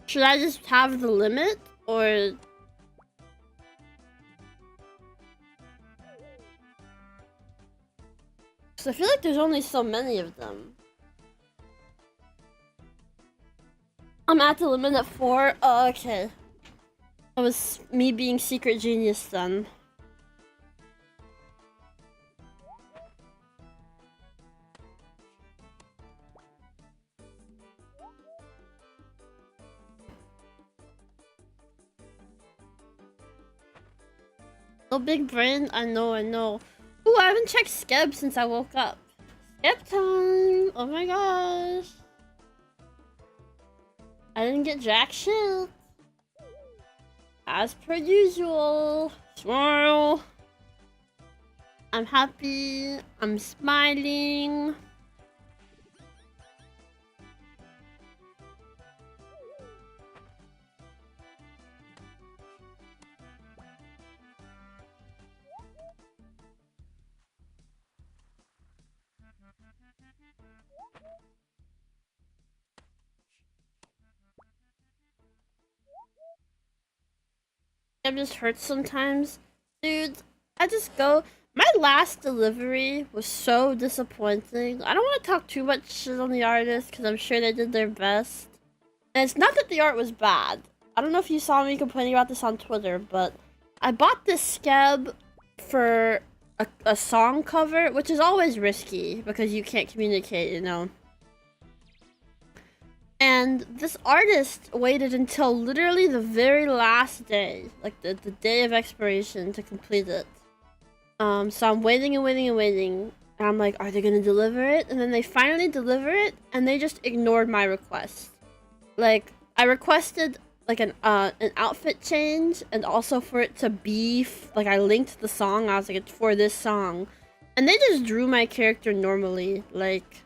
Should I just have the limit, or... I feel like there's only so many of them. I'm at the limit at 4. Oh, okay. That was me being secret genius then. Oh, big brain. I know. Ooh, I haven't checked Skeb since I woke up. Skeb time! Oh my gosh. I didn't get jack shit. As per usual. Smile. I'm happy. I'm smiling. It just hurts sometimes. Dude, I just go... My last delivery was so disappointing. I don't want to talk too much shit on the artist, because I'm sure they did their best. And it's not that the art was bad. I don't know if you saw me complaining about this on Twitter, but I bought this Skeb for a song cover, which is always risky, because you can't communicate, you know. And this artist waited until literally the very last day, like the day of expiration, to complete it. So I'm waiting and waiting and waiting, and I'm like, are they gonna deliver it? And then they finally deliver it, and they just ignored my request. Like, I requested like an outfit change, and also for it to be like, I linked the song. I was like, it's for this song, and they just drew my character normally. Like,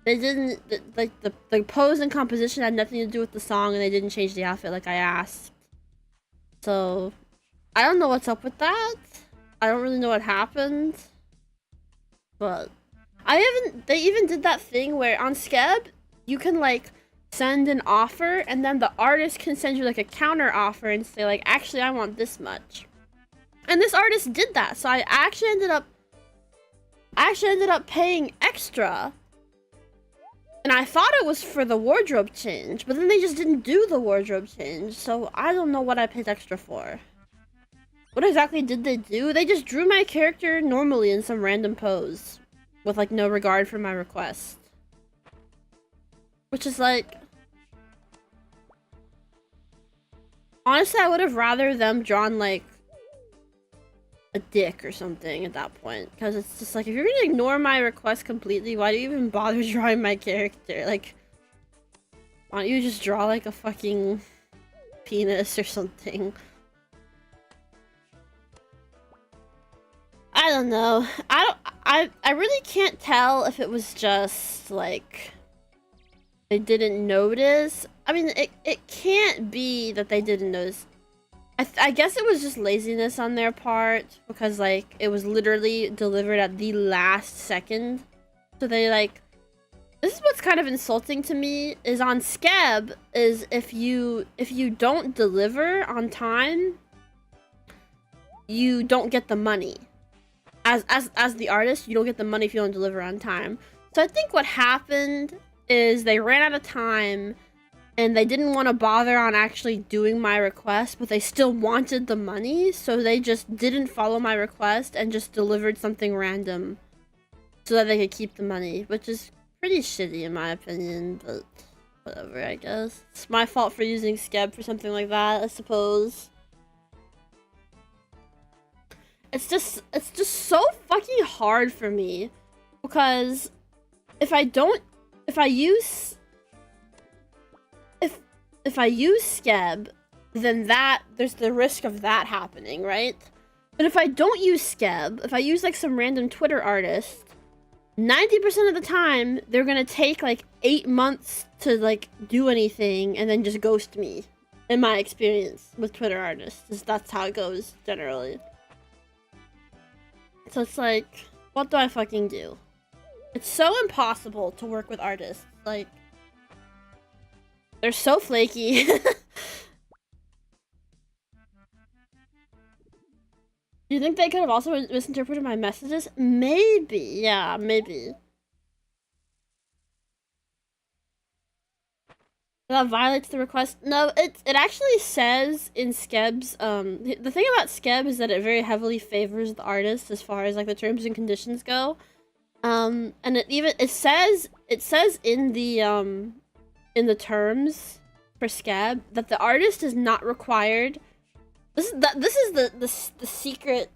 they didn't, like, the pose and composition had nothing to do with the song, and they didn't change the outfit like I asked. So, I don't know what's up with that. I don't really know what happened. But, they even did that thing where on Skeb, you can, like, send an offer, and then the artist can send you, like, a counter offer and say, like, actually, I want this much. And this artist did that, so I actually ended up paying extra. And I thought it was for the wardrobe change, but then they just didn't do the wardrobe change, so I don't know what I paid extra for. What exactly did they do? They just drew my character normally in some random pose, with like no regard for my request. Which is like... Honestly, I would have rather them drawn like a dick or something at that point, because it's just like, if you're gonna ignore my request completely, why do you even bother drawing my character? Like, why don't you just draw like a fucking penis or something? I don't know. I really can't tell if it was just like they didn't notice. I mean, it can't be that they didn't notice. I guess it was just laziness on their part, because like it was literally delivered at the last second. So they like, this is what's kind of insulting to me, is on Skeb, is if you don't deliver on time, you don't get the money. As the artist, you don't get the money if you don't deliver on time. So I think what happened is they ran out of time, and they didn't want to bother on actually doing my request, but they still wanted the money, so they just didn't follow my request and just delivered something random so that they could keep the money, which is pretty shitty in my opinion, but Whatever, I guess. It's my fault for using Skeb for something like that, I suppose. It's just so fucking hard for me. Because if I use Skeb, then there's the risk of that happening, right? But if I don't use Skeb, if I use like some random Twitter artist, 90% of the time, they're gonna take like 8 months to like do anything and then just ghost me. In my experience with Twitter artists, that's how it goes generally. So it's like, what do I fucking do? It's so impossible to work with artists. Like, they're so flaky. Do you think they could have also misinterpreted my messages? Maybe, yeah, maybe. That violates the request. No, it actually says in Skeb's, the thing about Skeb is that it very heavily favors the artist as far as like the terms and conditions go. And it says in the terms for Skeb that the artist is not required. This is the secret.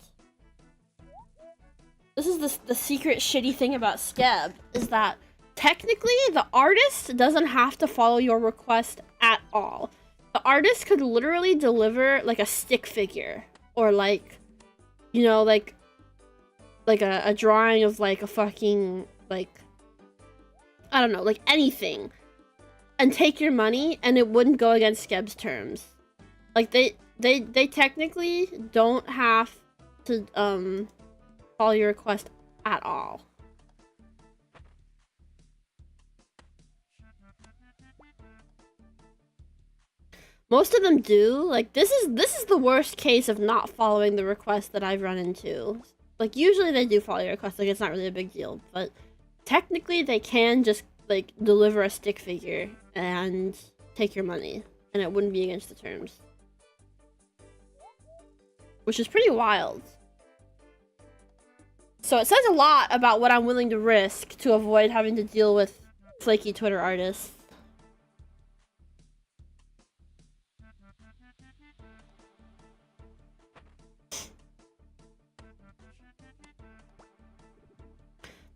This is the secret shitty thing about Skeb is that technically the artist doesn't have to follow your request at all. The artist could literally deliver like a stick figure or like, you know, like a drawing of like a fucking like, I don't know, like anything, and take your money and it wouldn't go against Skeb's terms. Like they technically don't have to follow your request at all. Most of them do. Like this is the worst case of not following the request that I've run into. Like usually they do follow your request, like it's not really a big deal, but technically they can just like deliver a stick figure and take your money and it wouldn't be against the terms. Which is pretty wild. So it says a lot about what I'm willing to risk to avoid having to deal with flaky Twitter artists.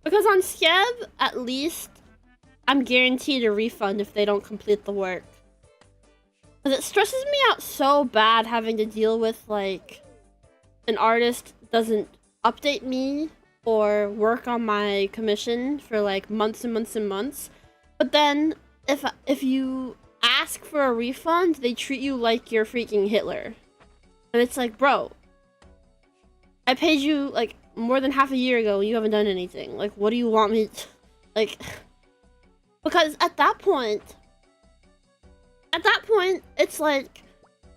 Because on Skeb, at least, I'm guaranteed a refund if they don't complete the work. Because it stresses me out so bad having to deal with, like, an artist doesn't update me or work on my commission for, like, months and months and months. But then, if you ask for a refund, they treat you like you're freaking Hitler. And it's like, bro, I paid you, like, more than half a year ago and you haven't done anything. Like, what do you want me to, like, because at that point, it's like,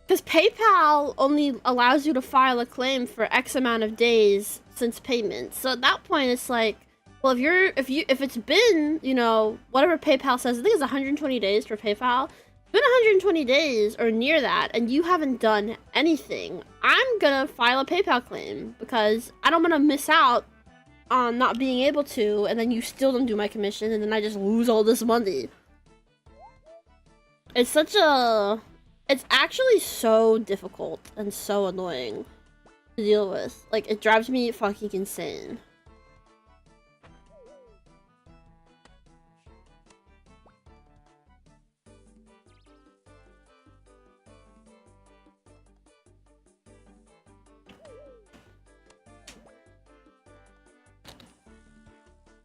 because PayPal only allows you to file a claim for X amount of days since payment. So at that point, it's like, well, if it's been, you know, whatever PayPal says, I think it's 120 days for PayPal. It's been 120 days or near that, and you haven't done anything, I'm gonna file a PayPal claim because I don't want to miss out on not being able to, and then you still don't do my commission, and then I just lose all this money. It's actually so difficult and so annoying to deal with. Like, it drives me fucking insane.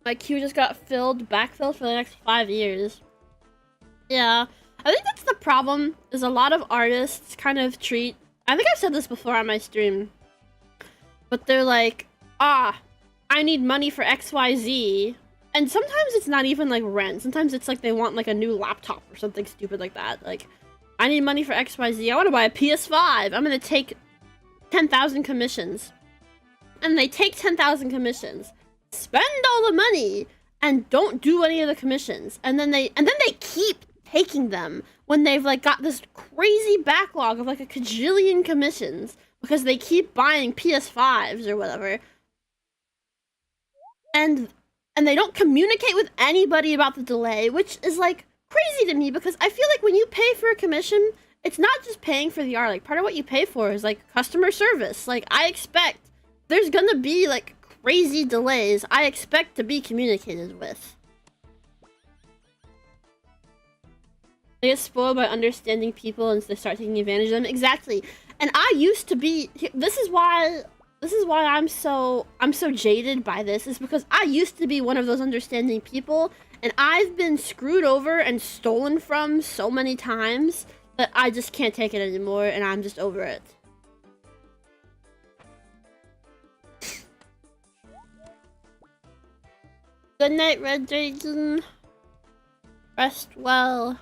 My queue just got backfilled for the next 5 years. Yeah, I think that's the problem, is a lot of artists kind of treat, I think I've said this before on my stream, but they're like, I need money for XYZ, and sometimes it's not even like rent, sometimes it's like they want like a new laptop or something stupid like that, like, I need money for XYZ, I want to buy a PS5, I'm gonna take 10,000 commissions. And they take 10,000 commissions, spend all the money, and don't do any of the commissions, and then they keep taking them when they've like got this crazy backlog of like a kajillion commissions because they keep buying PS5s or whatever, and they don't communicate with anybody about the delay, which is like crazy to me because I feel like when you pay for a commission, it's not just paying for the art. Like, part of what you pay for is, like, customer service. Like, I expect there's gonna be, like, crazy delays. I expect to be communicated with. They get spoiled by understanding people and they start taking advantage of them. Exactly. And I used to be... This is why I'm so jaded by this, is because I used to be one of those understanding people, and I've been screwed over and stolen from so many times that I just can't take it anymore, and I'm just over it. Good night, Red Dragon. Rest well.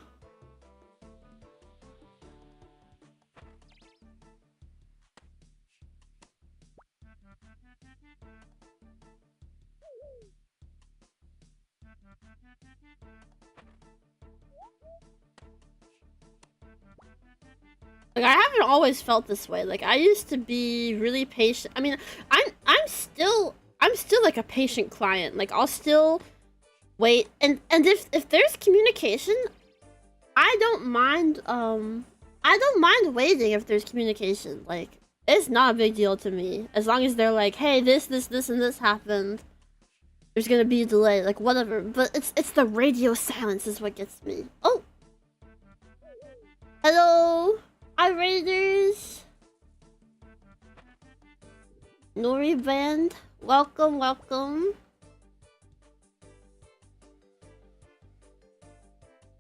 Like, I haven't always felt this way. Like, I used to be really patient. I mean, I'm still like a patient client. Like, I'll still wait, and if there's communication, I don't mind waiting if there's communication. Like, it's not a big deal to me as long as they're like, hey, this and this happened. There's gonna be a delay, like, whatever. But it's the radio silence is what gets me. Oh, hello. Hi, Raiders! Nori Band, welcome, welcome.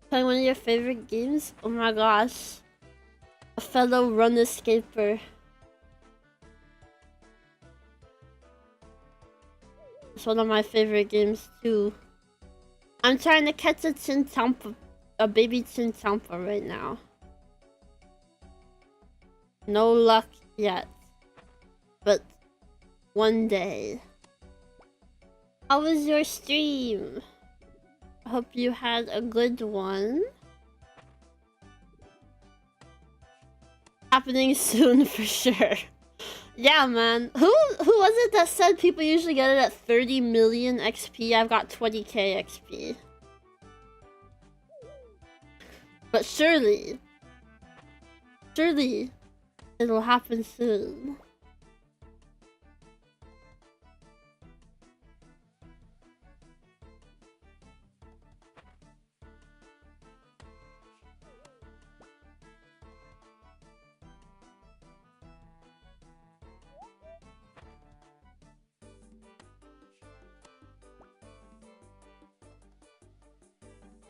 Playing one of your favorite games? Oh my gosh. A fellow RuneScaper. It's one of my favorite games too. I'm trying to catch a Chinchompa, a baby Chinchompa right now. No luck yet, but one day. How was your stream? I hope you had a good one. Happening soon for sure. Yeah, man. Who was it that said people usually get it at 30 million XP? I've got 20k XP. But surely, it'll happen soon.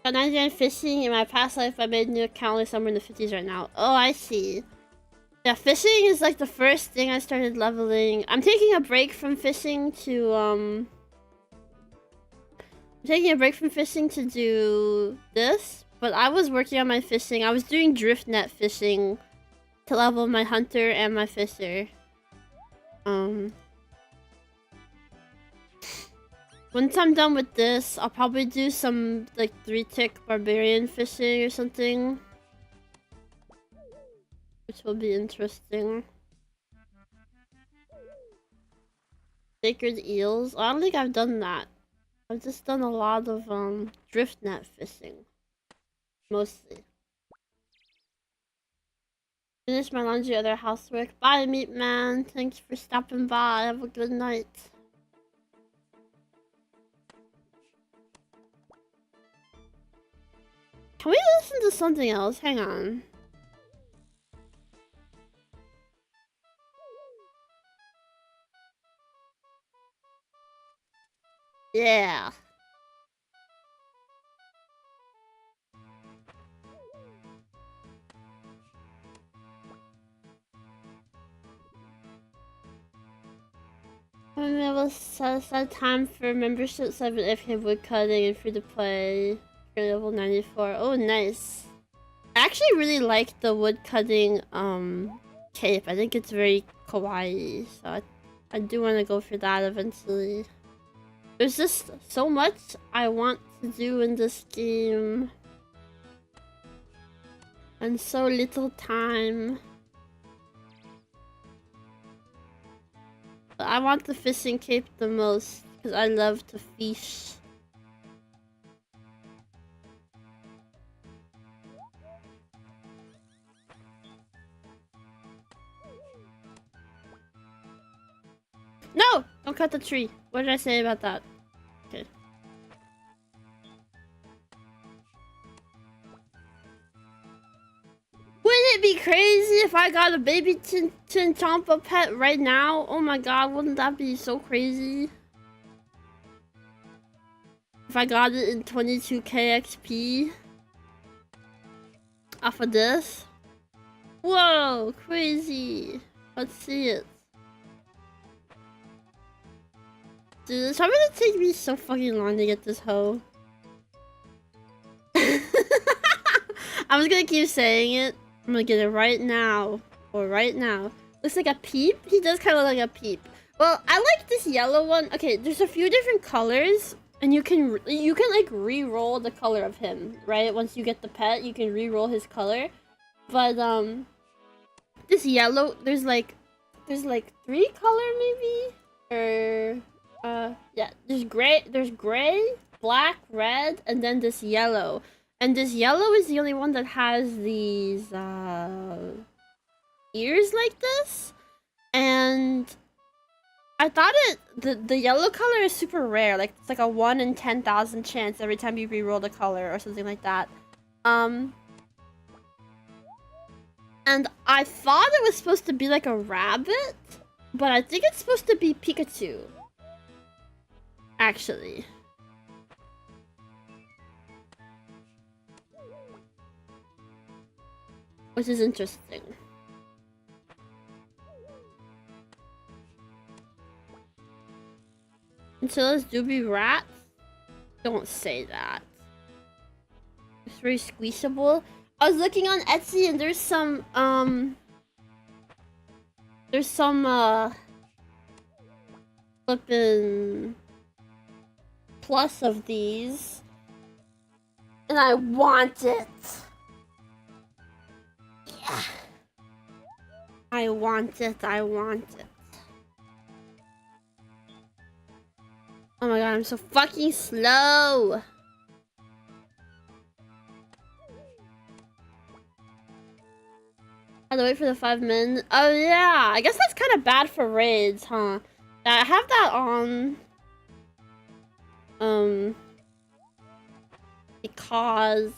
Got 99 fishing. In my past life, I made a new account like somewhere in the 50s right now. Oh, I see. Yeah, fishing is like the first thing I started leveling. I'm taking a break from fishing to I'm taking a break from fishing to do this, but I was working on my fishing. I was doing drift net fishing to level my hunter and my fisher. Once I'm done with this, I'll probably do some like 3-tick barbarian fishing or something, which will be interesting. Sacred eels? I don't think I've done that. I've just done a lot of drift net fishing. Mostly. Finish my laundry, other housework. Bye, meat man. Thanks for stopping by. Have a good night. Can we listen to something else? Hang on. Yeah. I'm able to set aside time for membership 7 FK woodcutting and free to play for level 94. Oh, nice. I actually really like the woodcutting cape. I think it's very kawaii, so I do want to go for that eventually. There's just so much I want to do in this game. And so little time. But I want the fishing cape the most, because I love to fish. cut the tree. What did I say about that? Okay. Wouldn't it be crazy if I got a baby Chinchompa pet right now? Oh my god, wouldn't that be so crazy? If I got it in 22k XP off of this. Whoa, crazy. Let's see it. Dude, it's probably gonna take me so fucking long to get this hoe. I'm just gonna keep saying it. I'm gonna get it right now. Or right now. Looks like a peep? He does kind of look like a peep. Well, I like this yellow one. Okay, there's a few different colors. And you can like re-roll the color of him, right? Once you get the pet, you can re-roll his color. But this yellow, there's like 3 color maybe? Or yeah, there's gray, black, red, and then this yellow. And this yellow is the only one that has these ears like this. And I thought the yellow color is super rare. Like it's like a 1 in 10,000 chance every time you re-roll the color or something like that. And I thought it was supposed to be like a rabbit, but I think it's supposed to be Pikachu. Actually. Which is interesting. Until it's doobie rats? Don't say that. It's very squeezable. I was looking on Etsy and there's some flippin' plus of these. And I want it. Yeah. I want it. Oh my god, I'm so fucking slow! I had to wait for the 5 minutes. Oh yeah, I guess that's kind of bad for raids, huh? I have that on. Because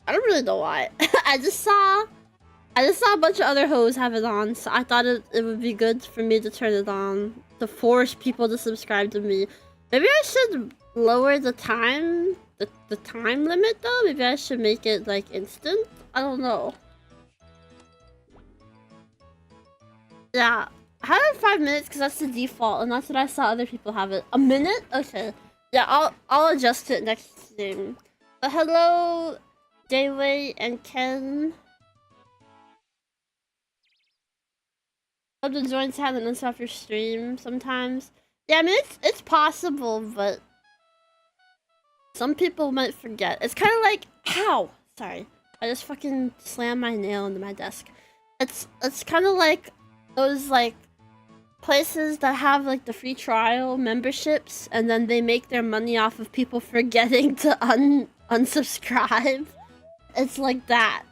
I don't really know why. I just saw a bunch of other hoes have it on, so I thought it would be good for me to turn it on to force people to subscribe to me. Maybe I should lower the time, the time limit though. Maybe I should make it like instant. I don't know. Yeah, I have it 5 minutes because that's the default, and that's what I saw other people have it. A minute? Okay. Yeah, I'll adjust it next stream. But hello, Dayway and Ken. Love to join chat and stuff your stream sometimes. Yeah, I mean it's possible, but some people might forget. It's kind of like, ow, sorry, I just fucking slammed my nail into my desk. It's kind of like those like places that have like the free trial memberships, and then they make their money off of people forgetting to unsubscribe. It's like that.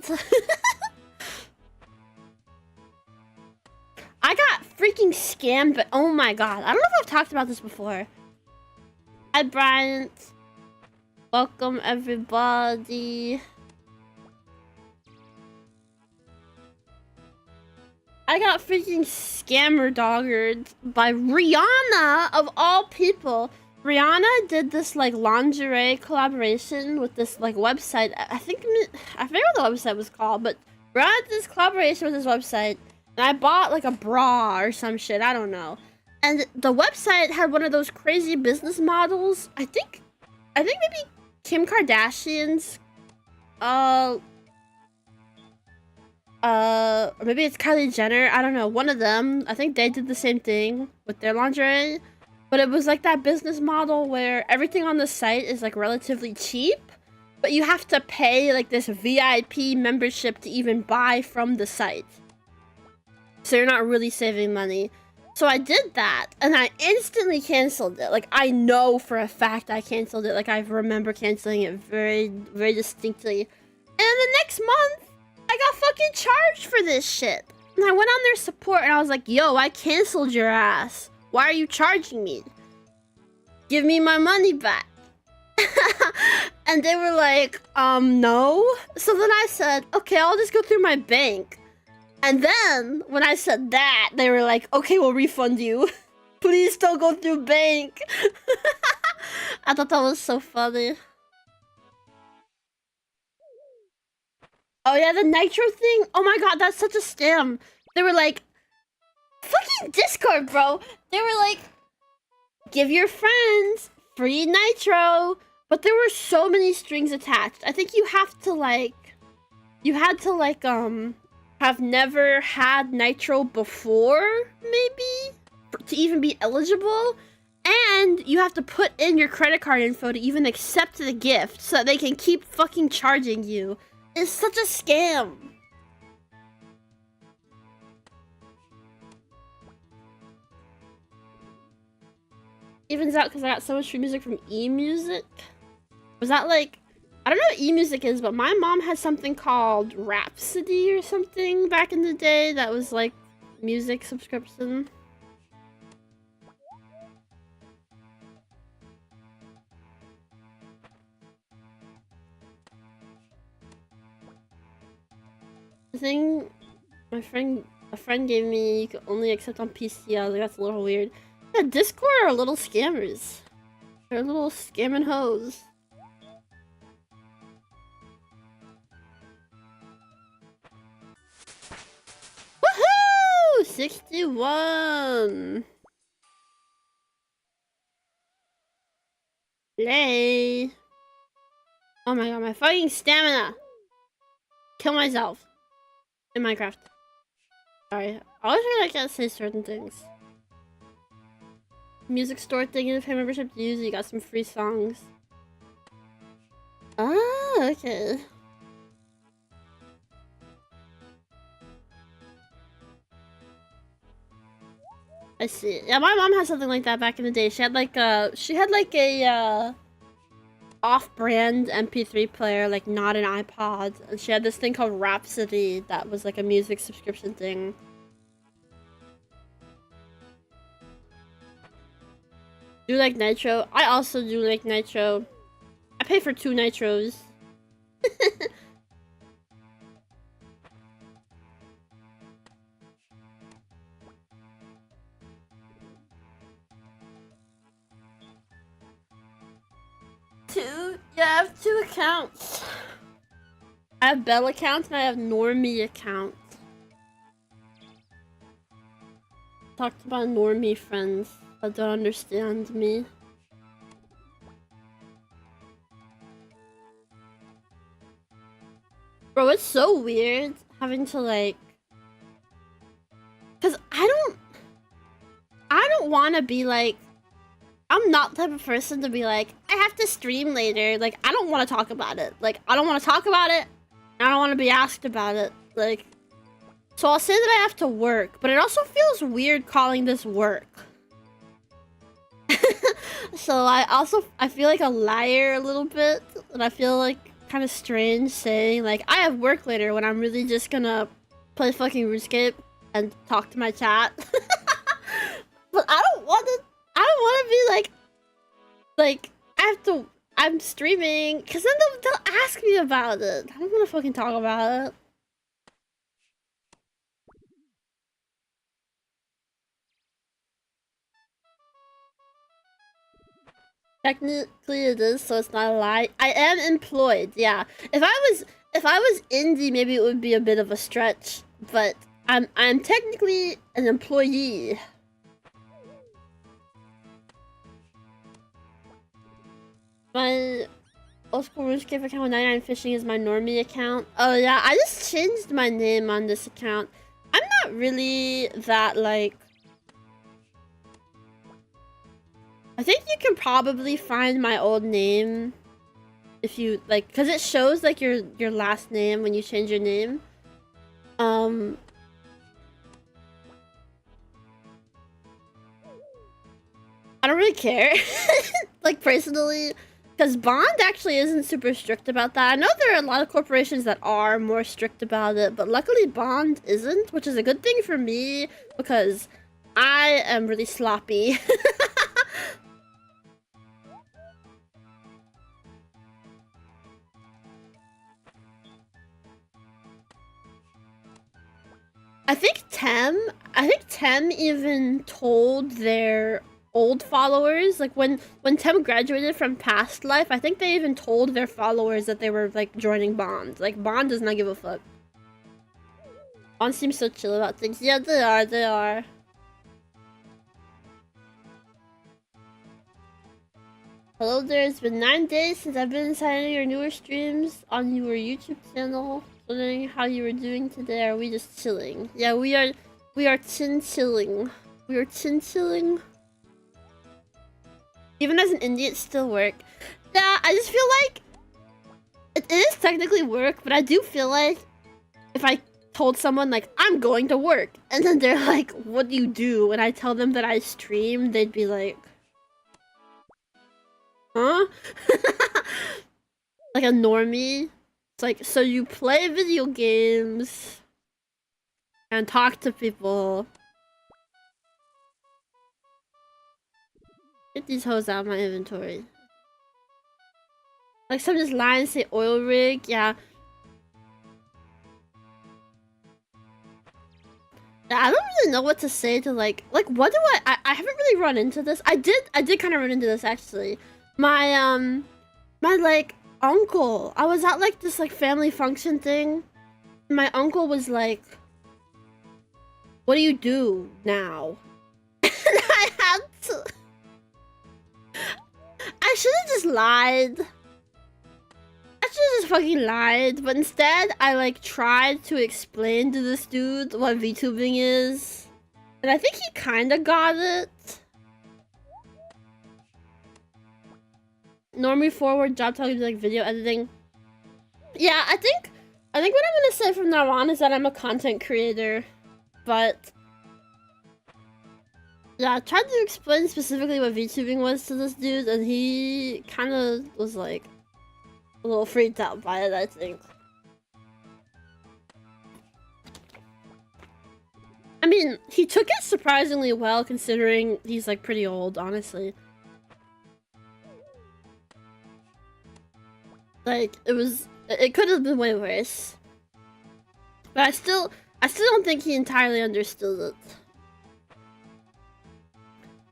I got freaking scammed, but oh my god. I don't know if I've talked about this before. Hi, Bryant. Welcome, everybody. I got freaking scammer doggered by Rihanna, of all people. Rihanna did this like lingerie collaboration with this like website. I forget what the website was called, but Rihanna did this collaboration with this website. And I bought like a bra or some shit, I don't know. And the website had one of those crazy business models. I think maybe Kim Kardashian's, or maybe it's Kylie Jenner, I don't know, one of them. I think they did the same thing with their lingerie. But it was like that business model where everything on the site is like relatively cheap, but you have to pay like this VIP membership to even buy from the site. So you're not really saving money. So I did that, and I instantly canceled it. Like, I know for a fact I canceled it. Like, I remember canceling it very, very distinctly. And the next month, I got fucking charged for this shit. And I went on their support and I was like, yo, I canceled your ass. Why are you charging me? Give me my money back. And they were like, no. So then I said, okay, I'll just go through my bank. And then when I said that, they were like, okay, we'll refund you. Please don't go through bank. I thought that was so funny. Oh yeah, the nitro thing? Oh my god, that's such a scam. They were like, fucking Discord, bro. They were like, give your friends free nitro. But there were so many strings attached. I think you have to like, have never had nitro before, maybe, to even be eligible. And you have to put in your credit card info to even accept the gift so that they can keep fucking charging you. It's such a scam. Evens out because I got so much free music from eMusic. Was that like, I don't know what eMusic is, but my mom had something called Rhapsody or something back in the day that was like music subscription. The thing a friend gave me, you could only accept on PC. I was like, that's a little weird. Yeah, Discord are little scammers. They're little scamming hoes. Woohoo! 61! Play! Oh my god, my fucking stamina! Kill myself. In Minecraft. Sorry. I always feel like I can't say certain things. Music store thing and pay membership to use, you got some free songs. Ah, okay. I see. Yeah, my mom had something like that back in the day. She had like a off-brand MP3 player, like not an iPod, and she had this thing called Rhapsody that was like a music subscription thing. Do you like Nitro? I also do like Nitro. I pay for 2 Nitros. Yeah, I have 2 accounts. I have Belle account and I have Normie account. Talk to my Normie friends that don't understand me. Bro, it's so weird having to like, cause I don't want to be like, I'm not the type of person to be like, I have to stream later. Like, I don't want to talk about it. Like, I don't want to talk about it. I don't want to be asked about it. Like, so I'll say that I have to work, but it also feels weird calling this work. So I feel like a liar a little bit, and I feel like kind of strange saying like I have work later when I'm really just gonna play fucking RuneScape and talk to my chat. But I don't want to be like I'm streaming, because then they'll ask me about it. I don't want to fucking talk about it. Technically it is, so it's not a lie. I am employed, yeah. If I was indie, maybe it would be a bit of a stretch, but I'm technically an employee. My old school RuneScape account with 99 fishing is my Normie account. Oh yeah, I just changed my name on this account. I'm not really that like... I think you can probably find my old name if you like, because it shows like your last name when you change your name. I don't really care, like personally, Because Bond actually isn't super strict about that. I know there are a lot of corporations that are more strict about it, but luckily Bond isn't, which is a good thing for me because I am really sloppy. I think Tem even told their old followers, like when Tem graduated from Past Life, I think they even told their followers that they were like joining Bond. Like Bond does not give a fuck. Bond seems so chill about things. Yeah, they are. Hello there, it's been 9 days since I've been inside of your newer streams on your YouTube channel. Wondering how you were doing today. Are we just chilling? Yeah, we are chin-chilling. We are chin-chilling. Even as an indie, it still work. Yeah, I just feel like it is technically work, but I do feel like if I told someone like I'm going to work and then they're like, what do you do? And I tell them that I stream, they'd be like, huh? Like a normie. It's like, so you play video games and talk to people. Get these hoes out of my inventory. Like some just lie and say oil rig, yeah. I don't really know what to say to like what do I haven't really run into this. I did kind of run into this actually. My like uncle, I was at like this like family function thing. My uncle was like, what do you do now? And I had to I should have just lied. I should have just fucking lied, but instead I like tried to explain to this dude what VTubing is. And I think he kinda got it. Normie forward job title like video editing. Yeah, I think what I'm gonna say from now on is that I'm a content creator. But yeah, I tried to explain specifically what VTubing was to this dude and he kinda was like a little freaked out by it, I think. I mean, he took it surprisingly well considering he's like pretty old, honestly. Like, it could have been way worse. But I still don't think he entirely understood it.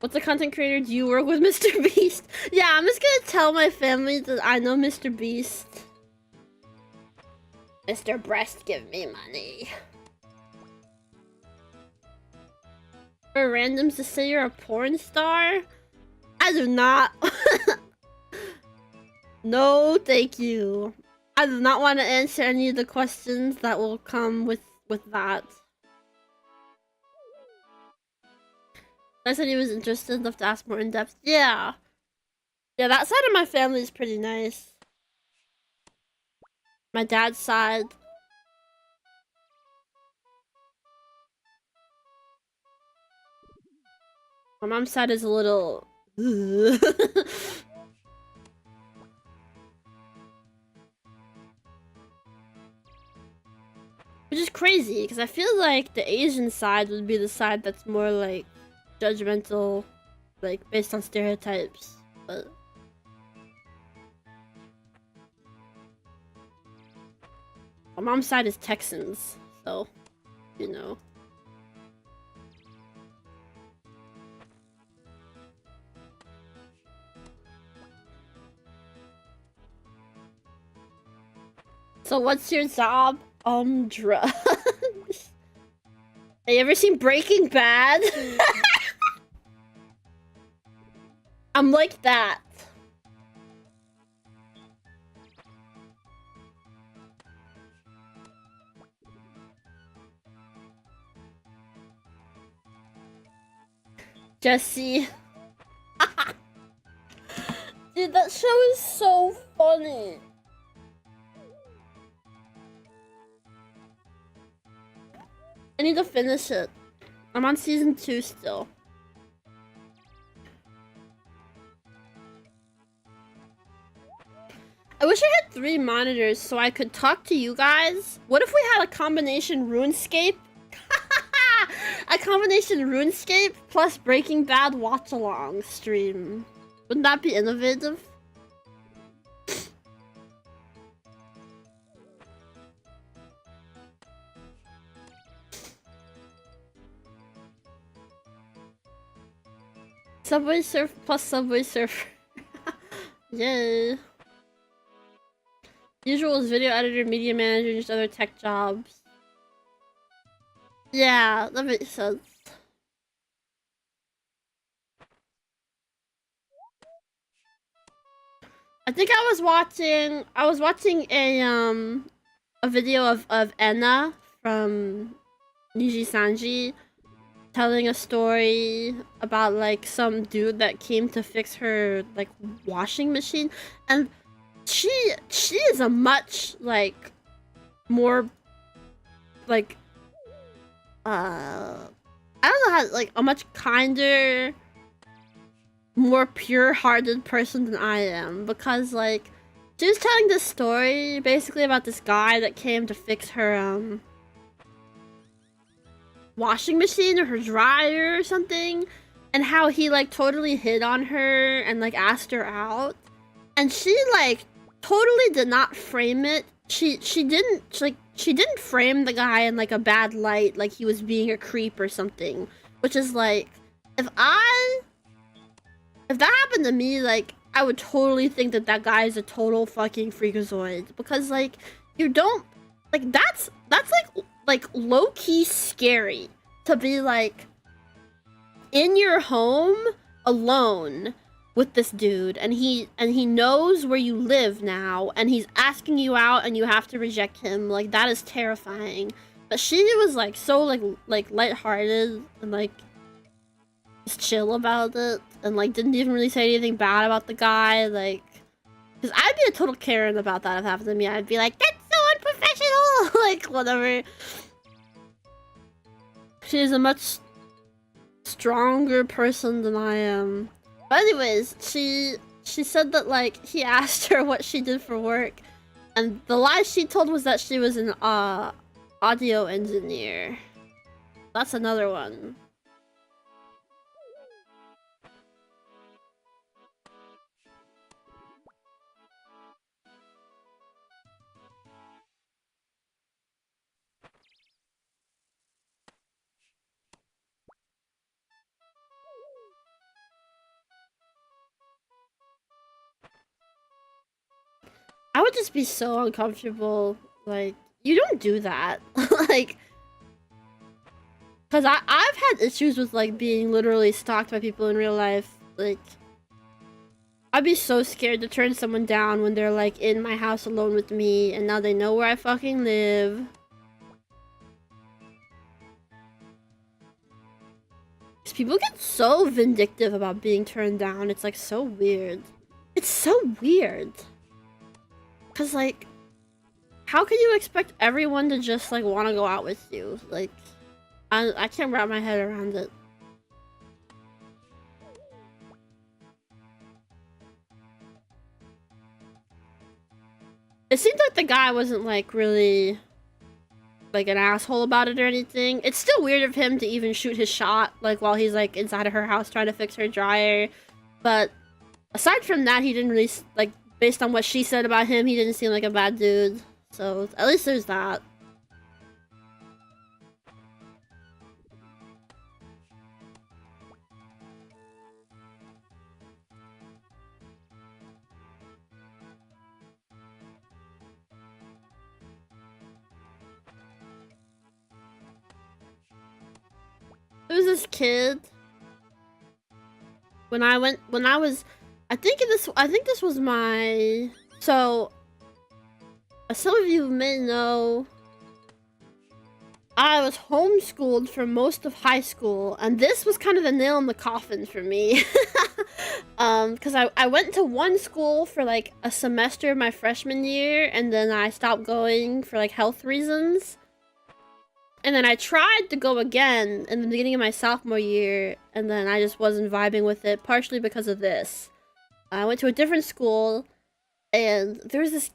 What's a content creator? Do you work with Mr. Beast? Yeah, I'm just gonna tell my family that I know Mr. Beast. Mr. Breast, give me money. For randoms to say you're a porn star? I do not. No, thank you. I do not want to answer any of the questions that will come with that. I said he was interested enough to ask more in depth. Yeah. Yeah, that side of my family is pretty nice. My dad's side. My mom's side is a little... Which is crazy, because I feel like the Asian side would be the side that's more like judgmental, like based on stereotypes, but my mom's side is Texans, so you know. So what's your job? Drugs. Have you ever seen Breaking Bad? I'm like that. Jesse. Dude, that show is so funny. I need to finish it. I'm on season 2 still. I wish I had 3 monitors so I could talk to you guys. What if we had a combination RuneScape? A combination RuneScape plus Breaking Bad watch-along stream. Wouldn't that be innovative? Subway Surf plus Subway Surfer. Yay. Usual is video editor, media manager, just other tech jobs. Yeah, that makes sense. I think I was watching a video of Enna from Niji Sanji telling a story about like some dude that came to fix her like washing machine, and she is a much like more like I don't know how, like a much kinder, more pure-hearted person than I am, because like she was telling this story basically about this guy that came to fix her washing machine or her dryer or something, and how he like totally hit on her and like asked her out, and she like totally did not frame it. She didn't frame the guy in like a bad light, like he was being a creep or something, which is like, if that happened to me, like I would totally think that that guy is a total fucking freakazoid, because like you don't like that's like low-key scary to be like in your home alone with this dude, and he knows where you live now, and he's asking you out and you have to reject him. Like that is terrifying. But she was like so like lighthearted and like just chill about it, and like didn't even really say anything bad about the guy, like, because I'd be a total Karen about that if it happened to me. I'd be like, that's so unprofessional. Like whatever. She is a much stronger person than I am. But anyways, she said that like he asked her what she did for work, and the lie she told was that she was an audio engineer. That's another one. I would just be so uncomfortable. Like, you don't do that. Like, because I've had issues with like being literally stalked by people in real life. Like, I'd be so scared to turn someone down when they're like in my house alone with me, and now they know where I fucking live. Because people get so vindictive about being turned down. It's like so weird. It's so weird. Cause like, how can you expect everyone to just like want to go out with you? Like, I can't wrap my head around it. It seemed like the guy wasn't like really like an asshole about it or anything. It's still weird of him to even shoot his shot like while he's like inside of her house trying to fix her dryer. But aside from that, he didn't really like, based on what she said about him, he didn't seem like a bad dude. So at least there's that. There was this kid I think this was my, so as some of you may know, I was homeschooled for most of high school, and this was kind of the nail in the coffin for me. Because I went to one school for like a semester my freshman year, and then I stopped going for like health reasons. And then I tried to go again in the beginning of my sophomore year, and then I just wasn't vibing with it, partially because of this. I went to a different school, And there was this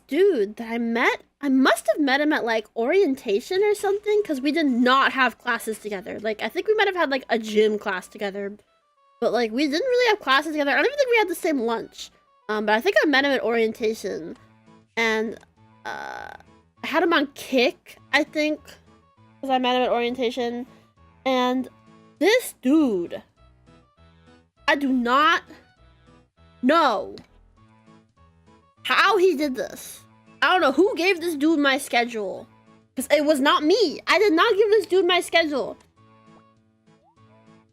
dude that I met. I must have met him at like orientation or something, because we did not have classes together. Like I think we might have had like a gym class together, but like we didn't really have classes together. I don't even think we had the same lunch. But I think I met him at orientation, and I had him on Kick, I think, because I met him at orientation. And this dude, I do not know how he did this. I don't know who gave this dude my schedule, because it was not me. I did not give this dude my schedule.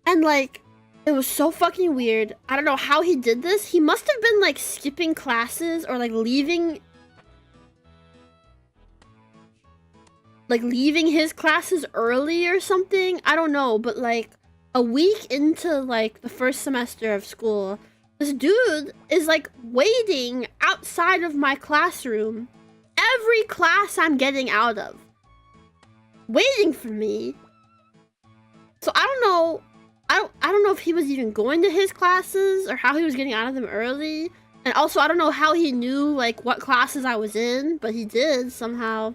And like, it was so fucking weird. I don't know how he did this. He must have been like skipping classes or like leaving his classes early or something. I don't know, but like a week into like the first semester of school, this dude is like waiting outside of my classroom every class I'm getting out of, waiting for me. So I don't know. I don't know if he was even going to his classes or how he was getting out of them early. And also I don't know how he knew like what classes I was in, but he did somehow.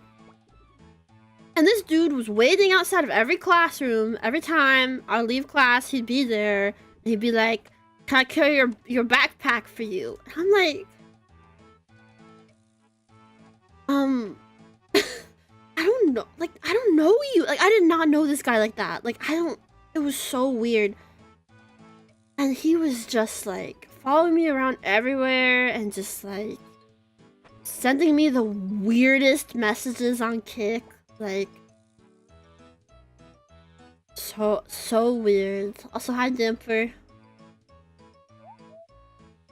And this dude was waiting outside of every classroom. Every time I leave class, he'd be there. And he'd be like, "Can I carry your backpack for you?" And I'm like, I don't know. Like, I don't know you. Like, I did not know this guy like that. Like, it was so weird. And he was just like following me around everywhere and just like sending me the weirdest messages on Kick. Like, so weird. Also, hi Damper.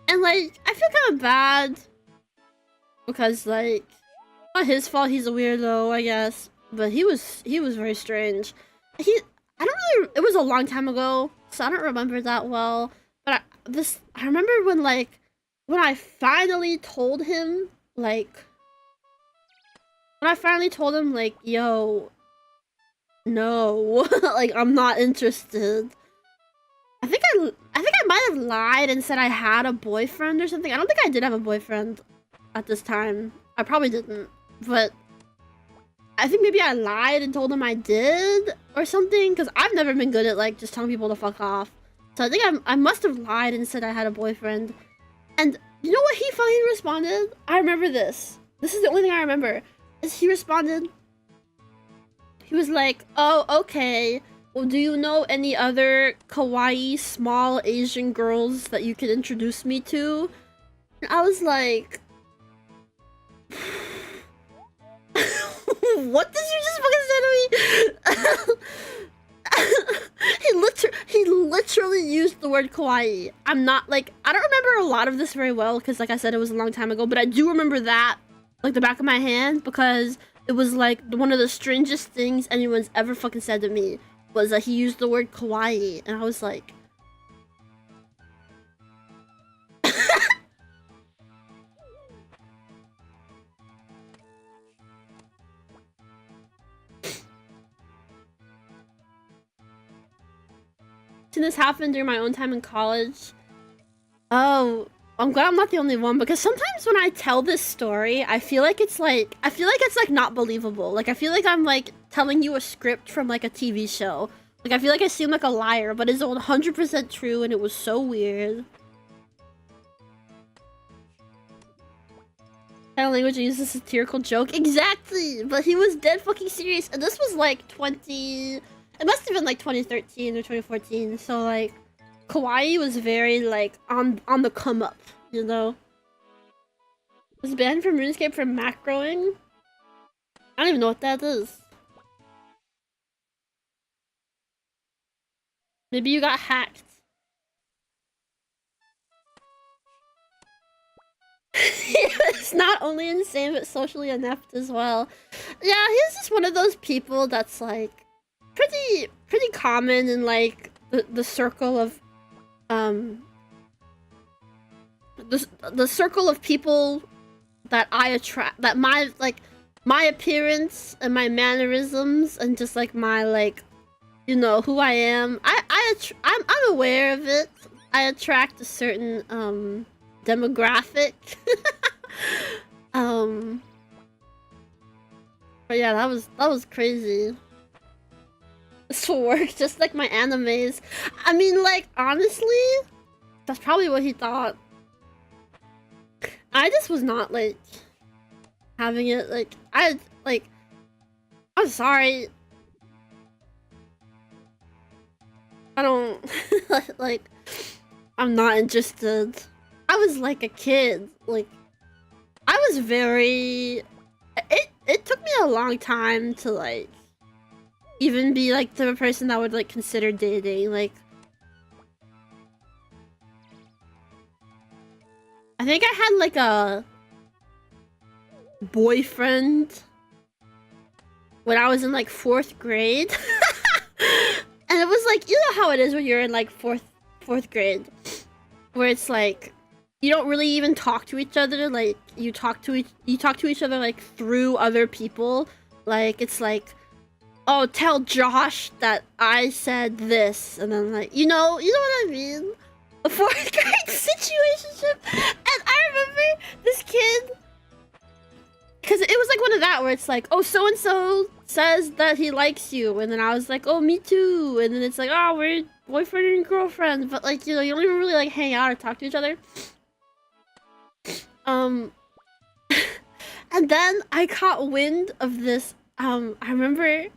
And like, I feel kind of bad because like, not his fault. He's a weirdo, I guess. But he was very strange. I don't really. It was a long time ago, so I don't remember that well. But I remember when I finally told him like. When I finally told him, like, yo, no, like, I'm not interested. I think I might have lied and said I had a boyfriend or something. I don't think I did have a boyfriend at this time. I probably didn't, but I think maybe I lied and told him I did or something, because I've never been good at, like, just telling people to fuck off. So I think I must have lied and said I had a boyfriend. And you know what he fucking responded? I remember this. This is the only thing I remember. Is he responded, he was like, "Oh, okay. Well, do you know any other kawaii small Asian girls that you could introduce me to?" And I was like, what did you just fucking say to me? he literally used the word kawaii. I'm not like, I don't remember a lot of this very well because like I said, it was a long time ago, but I do remember that like the back of my hand, because it was like one of the strangest things anyone's ever fucking said to me was that he used the word kawaii, and I was like, seen this happen during my own time in college. Oh, I'm glad I'm not the only one, because sometimes when I tell this story, I feel like it's like not believable. Like, I feel like I'm like telling you a script from like a TV show. Like, I feel like I seem like a liar, but it's 100% true, and it was so weird. Kind of language I use a satirical joke. Exactly! But he was dead fucking serious, and this was like it must have been like 2013 or 2014, so like kawaii was very like on the come up, you know? Was banned from RuneScape for macroing? I don't even know what that is. Maybe you got hacked. It's not only insane, but socially inept as well. Yeah, he's just one of those people that's like pretty common in like the circle of the circle of people that I attract, that my appearance and my mannerisms and just like my like, you know, who I am. I'm aware of it. I attract a certain demographic. But yeah, that was crazy. This will work just like my animes. I mean, like, honestly, that's probably what he thought. I just was not, like, having it, like, I'm sorry. I don't, like, I'm not interested. I was like a kid, like, I was very, it took me a long time to, like, even be, like, the person that would, like, consider dating, like, I think I had, like, a boyfriend when I was in, like, 4th grade. And it was, like, you know how it is when you're in, like, fourth grade, where it's, like, you don't really even talk to each other, like, you talk to each other, like, through other people. Like, it's like, oh, tell Josh that I said this, and then, like, you know what I mean? A 4th grade situationship, and I remember this kid, because it was, like, one of that, where it's like, oh, so-and-so says that he likes you, and then I was like, oh, me too, and then it's like, oh, we're boyfriend and girlfriend, but, like, you know, you don't even really, like, hang out or talk to each other. And then I caught wind of this, I remember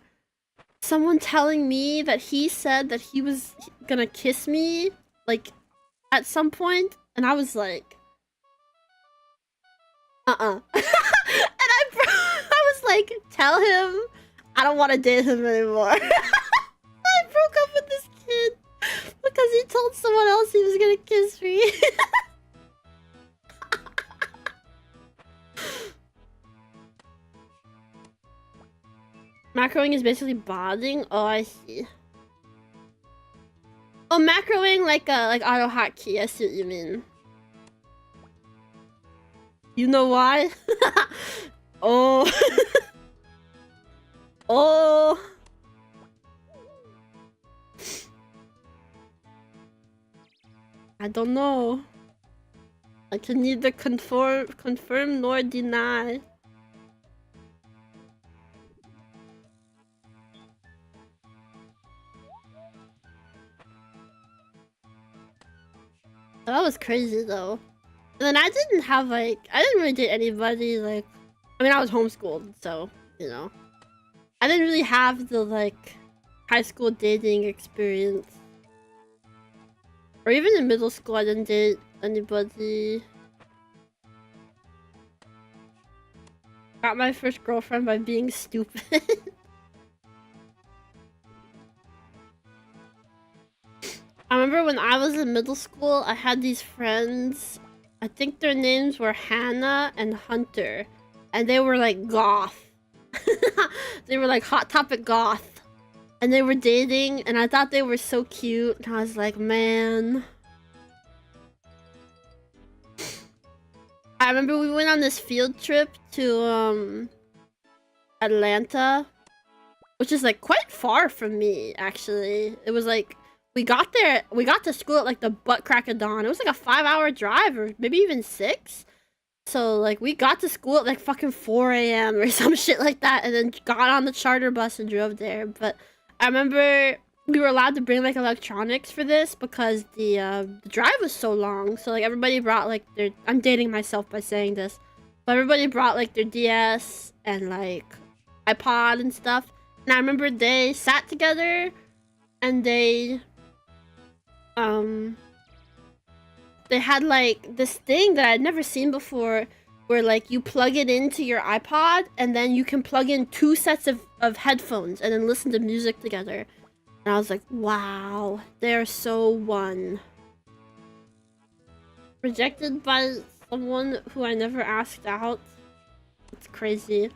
someone telling me that he said that he was gonna kiss me, like, at some point, and I was like, and I was like, tell him I don't want to date him anymore. I broke up with this kid because he told someone else he was gonna kiss me. Macroing is basically bonding. Oh, I see. Oh, macroing like auto hotkey. I see what you mean. You know why? Oh. Oh. I don't know. I can neither confirm nor deny. That was crazy though. And then I didn't have I didn't really date anybody, like, I mean, I was homeschooled, so, you know. I didn't really have the, like, high school dating experience. Or even in middle school, I didn't date anybody. Got my first girlfriend by being stupid. I remember when I was in middle school, I had these friends. I think their names were Hannah and Hunter. And they were like goth. They were like Hot Topic goth. And they were dating, and I thought they were so cute. And I was like, man. I remember we went on this field trip to Atlanta, which is like quite far from me, actually. It was like, we got to school at like the butt crack of dawn. It was like a 5-hour drive, or maybe even 6. So like we got to school at like fucking 4 a.m. or some shit like that, and then got on the charter bus and drove there. But I remember we were allowed to bring like electronics for this because the drive was so long. So like everybody brought like their, I'm dating myself by saying this, but everybody brought like their DS and like iPod and stuff. And I remember they sat together and they had like this thing that I'd never seen before, where like you plug it into your iPod and then you can plug in 2 sets of headphones and then listen to music together. And I was like, wow, they're so one. Rejected by someone who I never asked out. It's crazy.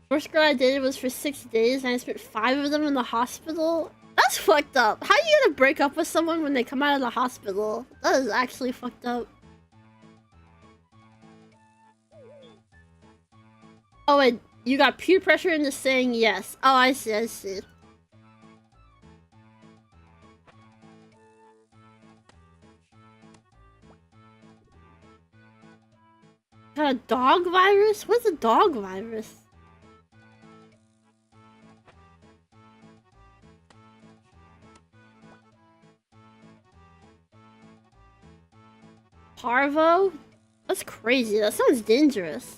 First girl I dated was for 6 days, and I spent 5 of them in the hospital. That's fucked up. How are you gonna break up with someone when they come out of the hospital? That is actually fucked up. Oh, wait, you got peer pressure into saying yes. Oh, I see, I see. Got a dog virus? What's a dog virus? Parvo? That's crazy. That sounds dangerous.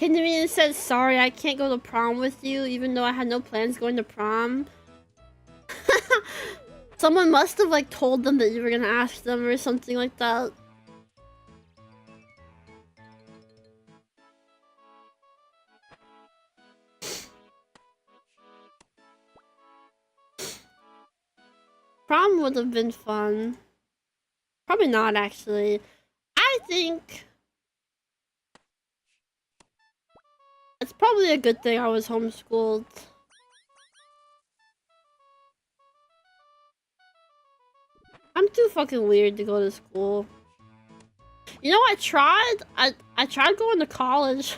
Came to me and said, sorry, I can't go to prom with you, even though I had no plans going to prom. Someone must have, like, told them that you were gonna ask them or something like that. Prom would have been fun. Probably not, actually. I think it's probably a good thing I was homeschooled. I'm too fucking weird to go to school. You know, I tried going to college.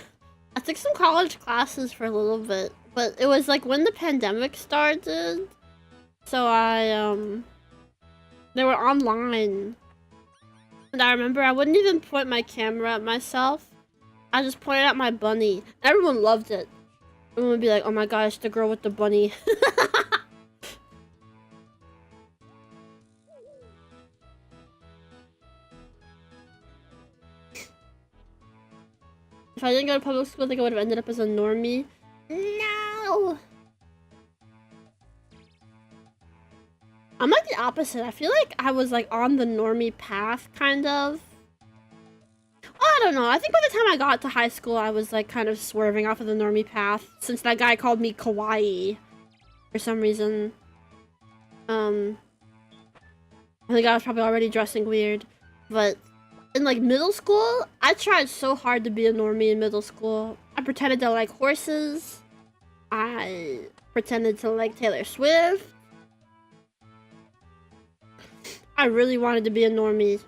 I took some college classes for a little bit, but it was like when the pandemic started. So they were online. And I remember I wouldn't even point my camera at myself. I just pointed at my bunny. Everyone loved it. Everyone would be like, oh my gosh, the girl with the bunny. If I didn't go to public school, I think I would have ended up as a normie. No! I'm like the opposite. I feel like I was like on the normie path, kind of. I don't know. I think by the time I got to high school, I was like kind of swerving off of the normie path, since that guy called me kawaii for some reason. I think I was probably already dressing weird, but in like middle school, I tried so hard to be a normie in middle school. I pretended to like horses. I pretended to like Taylor Swift. I really wanted to be a normie.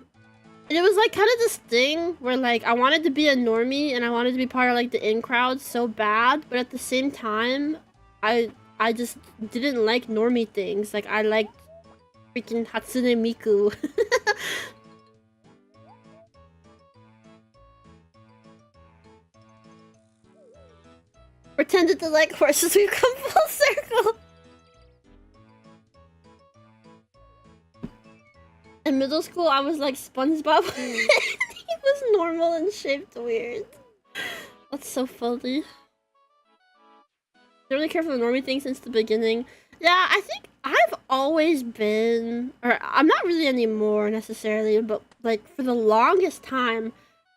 And it was like kind of this thing where like I wanted to be a normie and I wanted to be part of like the in crowd so bad, but at the same time, I just didn't like normie things. Like I liked freaking Hatsune Miku. Pretended to like horses, we've come full circle. In middle school, I was like SpongeBob. He was normal and shaped weird. That's so funny. Don't really care for the normie thing since the beginning. Yeah, I think I've always been, or I'm not really anymore necessarily, but like for the longest time,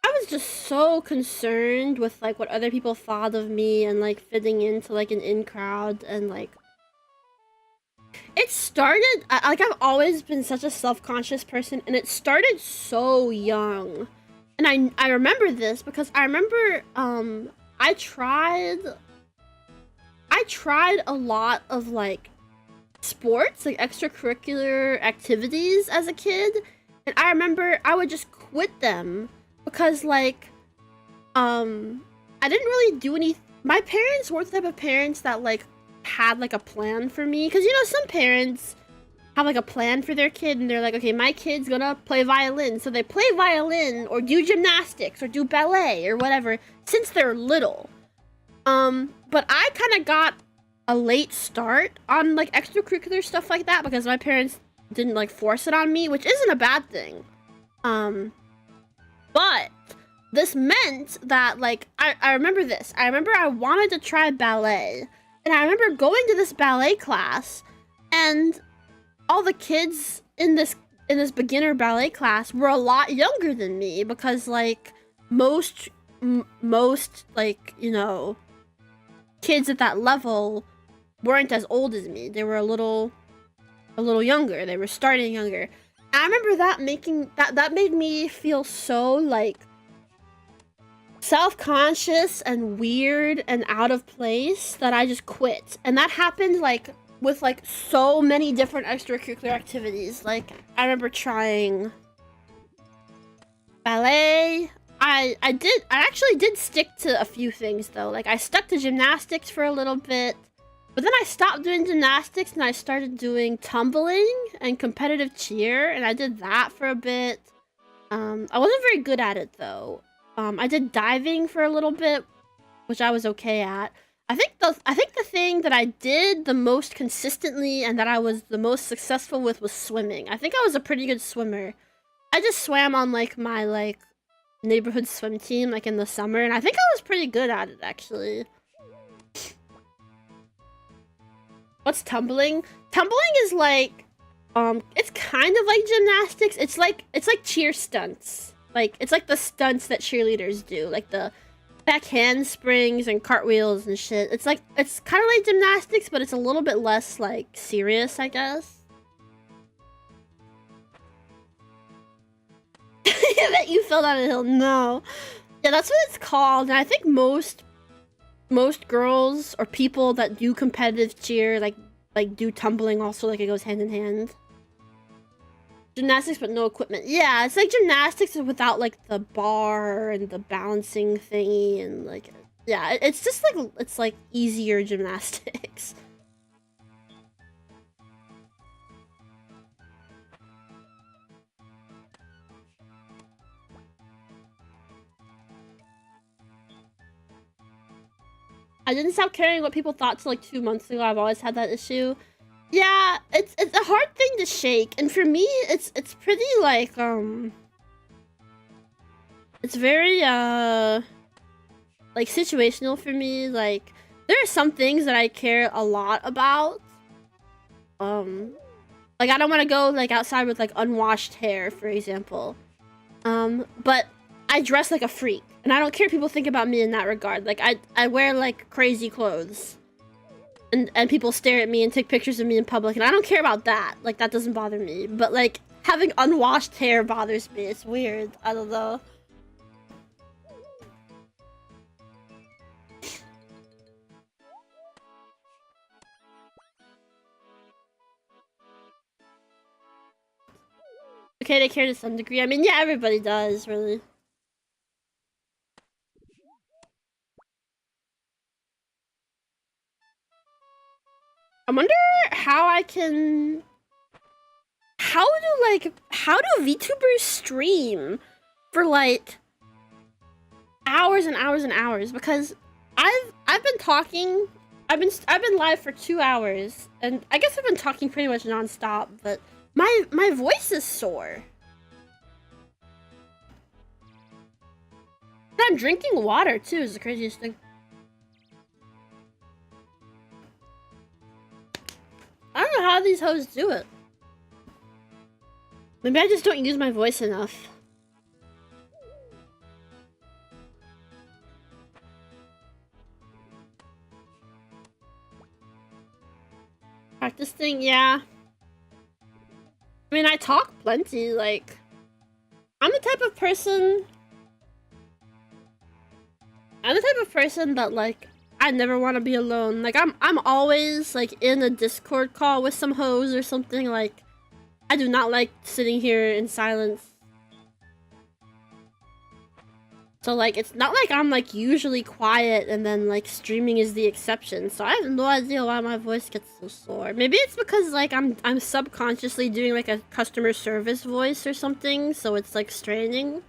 I was just so concerned with like what other people thought of me and like fitting into like an in crowd and like it started, like I've always been such a self-conscious person and it started so young. And I remember this because I remember I tried a lot of like sports, like extracurricular activities as a kid, and I remember I would just quit them because like I didn't really do any. My parents weren't the type of parents that like had like a plan for me, because you know some parents have like a plan for their kid and they're like, okay, my kid's gonna play violin, so they play violin or do gymnastics or do ballet or whatever since they're little. But I kind of got a late start on like extracurricular stuff like that because my parents didn't like force it on me, which isn't a bad thing. But this meant that like I remember this. I remember I wanted to try ballet, and I remember going to this ballet class, and all the kids in this beginner ballet class were a lot younger than me because like most like, you know, kids at that level weren't as old as me. They were a little younger. They were starting younger. I remember that made me feel so like self-conscious and weird and out of place that I just quit. And that happened like with like so many different extracurricular activities. Like I remember trying ballet. I actually did stick to a few things though. Like I stuck to gymnastics for a little bit, but then I stopped doing gymnastics and I started doing tumbling and competitive cheer, and I did that for a bit. I wasn't very good at it though. I did diving for a little bit, which I was okay at. I think the thing that I did the most consistently and that I was the most successful with was swimming. I think I was a pretty good swimmer. I just swam on like my neighborhood swim team like in the summer, and I think I was pretty good at it actually. What's tumbling? Tumbling is like it's kind of like gymnastics. It's like cheer stunts. Like it's like the stunts that cheerleaders do, like the back handsprings and cartwheels and shit. It's kind of like gymnastics, but it's a little bit less like serious, I guess. That you fell down a hill. No. Yeah, that's what it's called. And I think most girls or people that do competitive cheer like do tumbling also, like it goes hand in hand. Gymnastics but no equipment. Yeah, it's like gymnastics without like the bar and the balancing thingy and like, yeah, it's just like, it's like easier gymnastics. I didn't stop caring what people thought till like 2 months ago. I've always had that issue. Yeah, it's a hard thing to shake, and for me, it's pretty like it's very like situational for me. Like there are some things that I care a lot about. Like I don't want to go like outside with like unwashed hair, for example. But I dress like a freak, and I don't care if people think about me in that regard. Like I wear like crazy clothes. And people stare at me and take pictures of me in public, and I don't care about that. Like, that doesn't bother me. But, like, having unwashed hair bothers me. It's weird. I don't know. Okay, they care to some degree. I mean, yeah, everybody does, really. I wonder how I can... How do VTubers stream for like hours and hours and hours? Because I've been talking, I've been live for 2 hours, and I guess I've been talking pretty much nonstop, but my voice is sore. And I'm drinking water too, is the craziest thing. I don't know how these hoes do it. Maybe I just don't use my voice enough. Practicing, yeah. I mean, I talk plenty, like... I'm the type of person that, like, I never want to be alone. Like, I'm always, like, in a Discord call with some hoes or something, like... I do not like sitting here in silence. So, like, it's not like I'm, like, usually quiet and then, like, streaming is the exception. So I have no idea why my voice gets so sore. Maybe it's because, like, I'm subconsciously doing, like, a customer service voice or something, so it's, like, straining.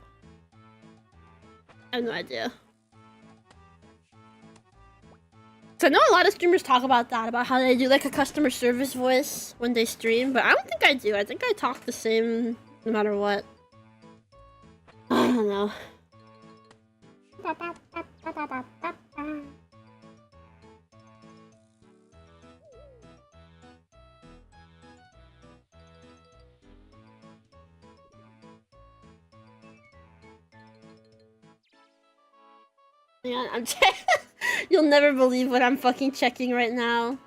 I have no idea. So I know a lot of streamers talk about that, about how they do, like, a customer service voice when they stream, but I don't think I do. I think I talk the same no matter what. I don't know. Yeah, I'm You'll never believe what I'm fucking checking right now.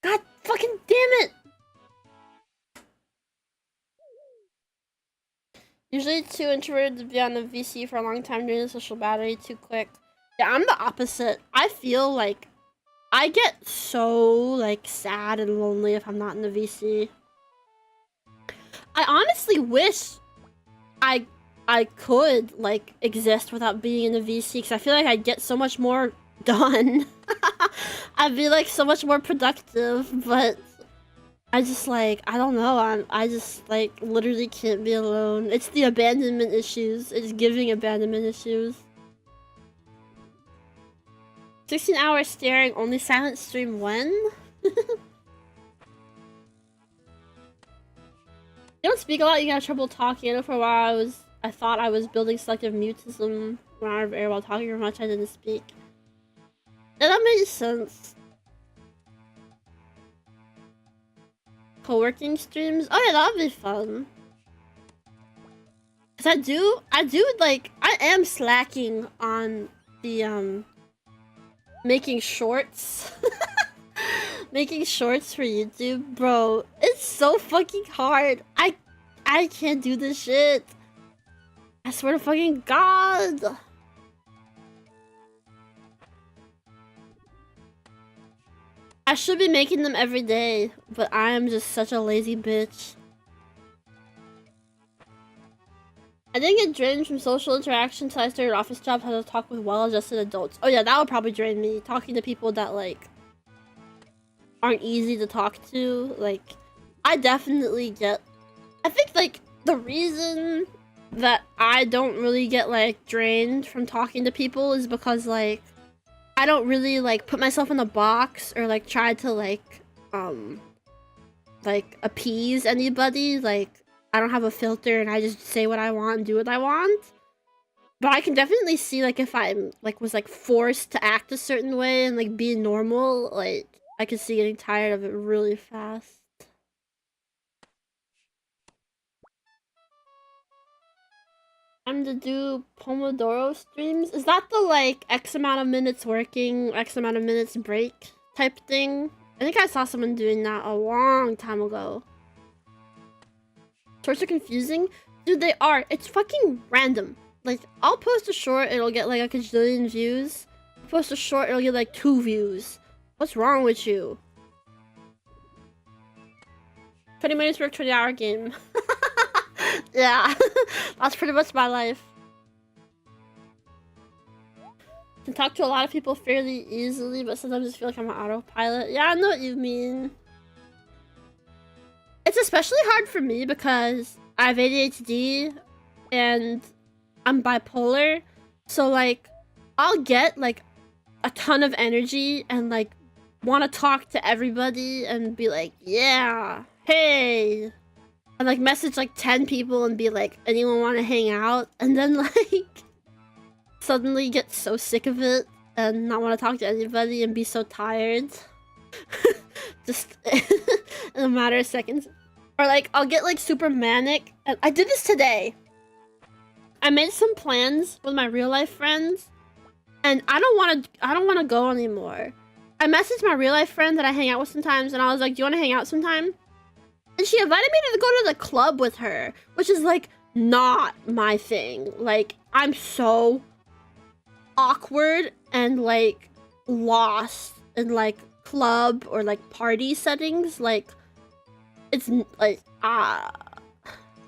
God fucking damn it! Usually too introverted to be on the VC for a long time, doing the social battery too quick. Yeah, I'm the opposite. I feel like I get so, like, sad and lonely if I'm not in the VC. I honestly wish I I could like exist without being in the VC, because I feel like I'd get so much more done. I'd be like so much more productive, but I just like, I don't know, I just like literally can't be alone. It's the abandonment issues. It's giving abandonment issues. 16 hours staring, only silent stream when? You don't speak a lot, you got trouble talking. I know for a while I thought I was building selective mutism when I was while talking too much, I didn't speak. Yeah, that makes sense. Co-working streams? Oh yeah, that'd be fun. Cause I do like, I am slacking on the making shorts. Making shorts for YouTube, bro. It's so fucking hard. I can't do this shit. I swear to fucking God. I should be making them every day, but I am just such a lazy bitch. I didn't get drained from social interaction until I started office jobs, how to talk with well-adjusted adults. Oh yeah, that would probably drain me. Talking to people that like aren't easy to talk to. Like, I definitely get, I think like the reason that I don't really get like drained from talking to people is because like I don't really like put myself in a box or like try to like appease anybody. Like, I don't have a filter and I just say what I want and do what I want. But I can definitely see like if I'm like was like forced to act a certain way and like be normal, like I could see getting tired of it really fast. I'm to do Pomodoro streams. Is that the like X amount of minutes working, X amount of minutes break type thing? I think I saw someone doing that a long time ago. Shorts are confusing? Dude, they are. It's fucking random. Like, I'll post a short, it'll get like a gajillion views. I'll post a short, it'll get like 2 views. What's wrong with you? 20 minutes work, 20-hour game. Yeah, that's pretty much my life. Can talk to a lot of people fairly easily, but sometimes I just feel like I'm an autopilot. Yeah, I know what you mean. It's especially hard for me because I have ADHD and I'm bipolar. So like, I'll get like a ton of energy and like want to talk to everybody and be like, yeah, hey. And like message like 10 people and be like, anyone want to hang out? And then like suddenly get so sick of it and not want to talk to anybody and be so tired. Just in a matter of seconds. Or like I'll get like super manic. And I did this today. I made some plans with my real life friends and I don't want to go anymore. I messaged my real life friend that I hang out with sometimes and I was like, do you want to hang out sometime? And she invited me to go to the club with her, which is like not my thing. Like, I'm so awkward and like lost in like club or like party settings. Like, it's like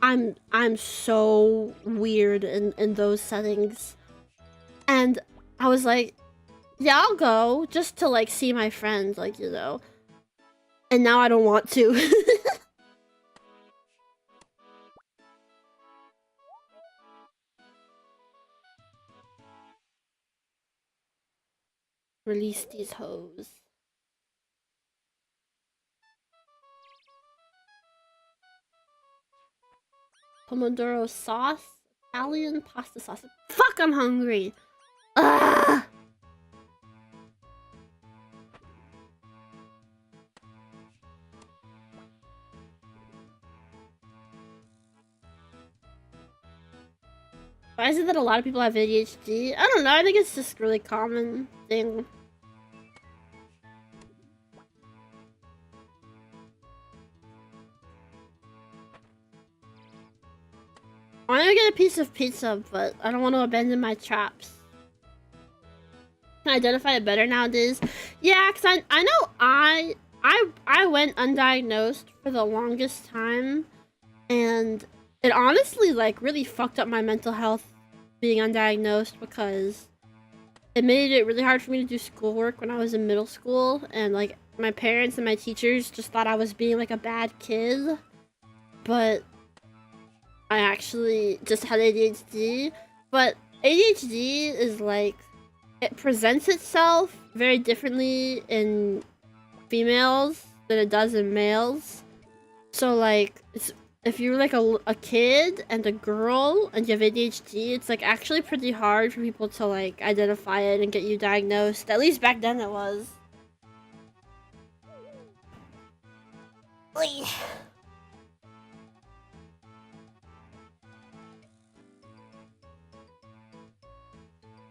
I'm so weird in those settings. And I was like, yeah, I'll go just to like see my friends, like, you know. And now I don't want to. Release these hoes. Pomodoro sauce? Italian pasta sauce. Fuck, I'm hungry! Ugh! Why is it that a lot of people have ADHD? I don't know, I think it's just a really common thing. I want to get a piece of pizza, but I don't want to abandon my traps. Can I identify it better nowadays? Yeah, because I know I went undiagnosed for the longest time, and it honestly like really fucked up my mental health being undiagnosed, because it made it really hard for me to do schoolwork when I was in middle school, and like my parents and my teachers just thought I was being like a bad kid, but I actually just had ADHD. But ADHD is like, it presents itself very differently in females than it does in males. So like, if you're like a kid and a girl and you have ADHD, it's like actually pretty hard for people to like identify it and get you diagnosed. At least back then it was.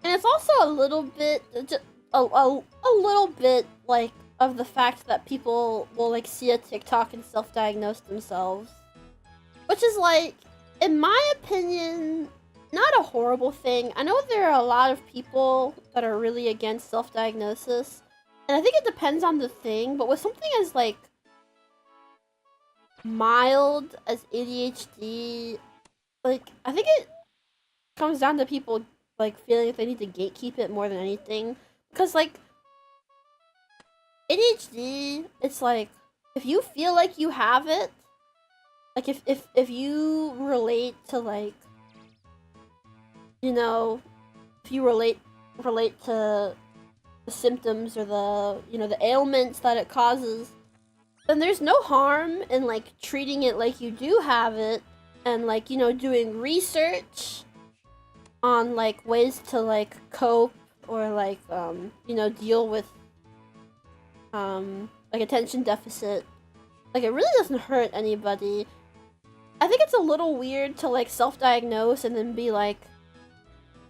And it's also a little bit, just a little bit like of the fact that people will like see a TikTok and self-diagnose themselves, which is like, in my opinion, not a horrible thing. I know there are a lot of people that are really against self-diagnosis, and I think it depends on the thing, but with something as like mild as ADHD, like I think it comes down to people like feeling like they need to gatekeep it more than anything, because like ADHD, it's like, if you feel like you have it, like if you relate to like, you know, if you relate to the symptoms or the, you know, the ailments that it causes, then there's no harm in like treating it like you do have it, and like, you know, doing research on like ways to like cope or like you know, deal with like attention deficit. Like, it really doesn't hurt anybody. I think it's a little weird to like self-diagnose and then be like,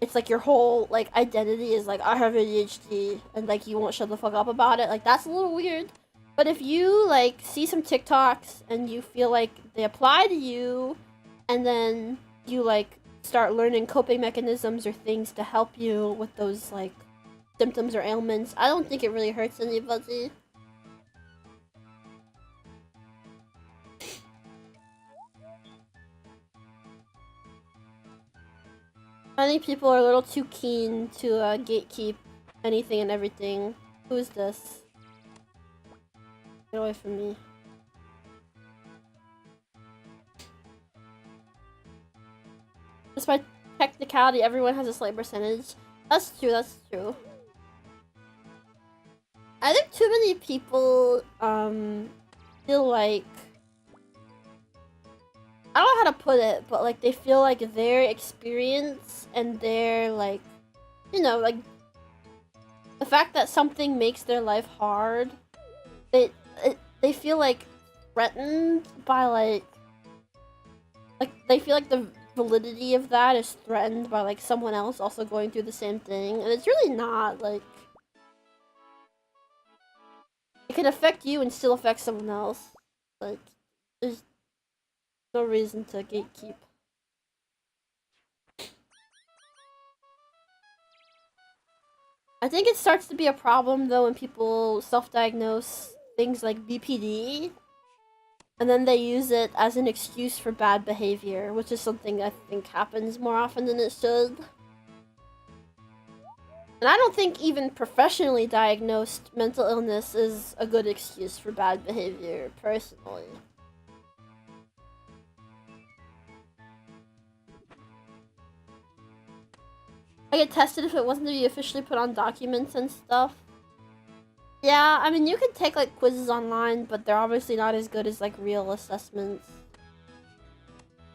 it's like your whole like identity is like, I have ADHD, and like you won't shut the fuck up about it. Like, that's a little weird. But if you like see some TikToks and you feel like they apply to you, and then you like start learning coping mechanisms or things to help you with those like symptoms or ailments, I don't think it really hurts anybody. I think people are a little too keen to gatekeep anything and everything. Who is this? Get away from me. Just by technicality, everyone has a slight percentage. That's true, that's true. I think too many people feel like, I don't know how to put it, but like they feel like their experience and their like, you know, like the fact that something makes their life hard, they feel like threatened by like they feel like the validity of that is threatened by like someone else also going through the same thing, and it's really not. Like, it can affect you and still affect someone else. Like, there's no reason to gatekeep. I think it starts to be a problem though when people self-diagnose things like BPD, and then they use it as an excuse for bad behavior, which is something I think happens more often than it should. And I don't think even professionally diagnosed mental illness is a good excuse for bad behavior, personally. I get tested if it wasn't to be officially put on documents and stuff. Yeah, I mean, you can take like quizzes online, but they're obviously not as good as like real assessments.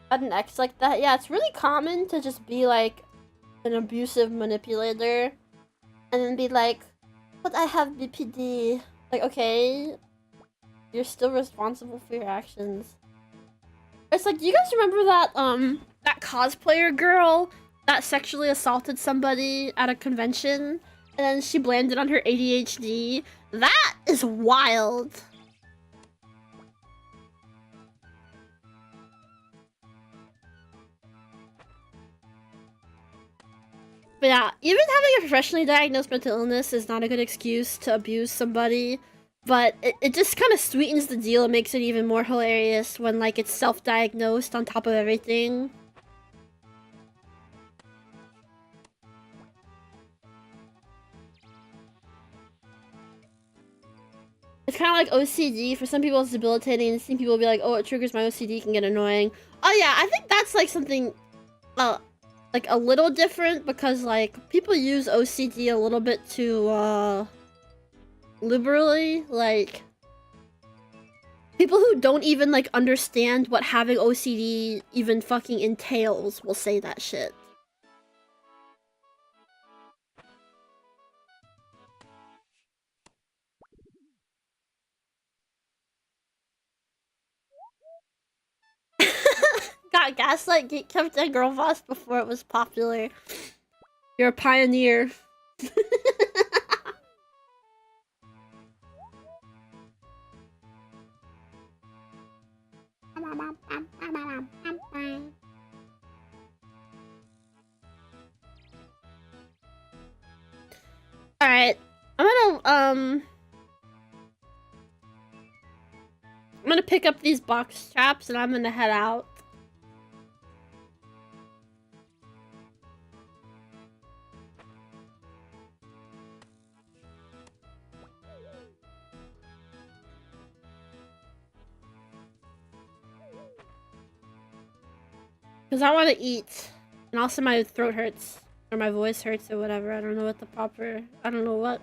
At an ex like that, yeah, it's really common to just be like an abusive manipulator and then be like, but I have BPD. Like, okay, you're still responsible for your actions. It's like, do you guys remember that that cosplayer girl that sexually assaulted somebody at a convention, and then she blamed it on her ADHD? That is wild. But yeah, even having a professionally diagnosed mental illness is not a good excuse to abuse somebody But it just kind of sweetens the deal and makes it even more hilarious when, like, it's self-diagnosed on top of everything. It's kind of like OCD. For some people, it's debilitating. And some people will be like, oh, it triggers my OCD, can get annoying. Oh, yeah, I think that's, like, something, like, a little different. Because, like, people use OCD a little bit too, liberally. Like, people who don't even, like, understand what having OCD even fucking entails will say that shit. Got gaslight, kept that girl boss before it was popular. You're a pioneer. Alright. I'm gonna pick up these box traps and I'm gonna head out. Because I want to eat. And also my throat hurts. Or my voice hurts or whatever. I don't know what the proper... I don't know what.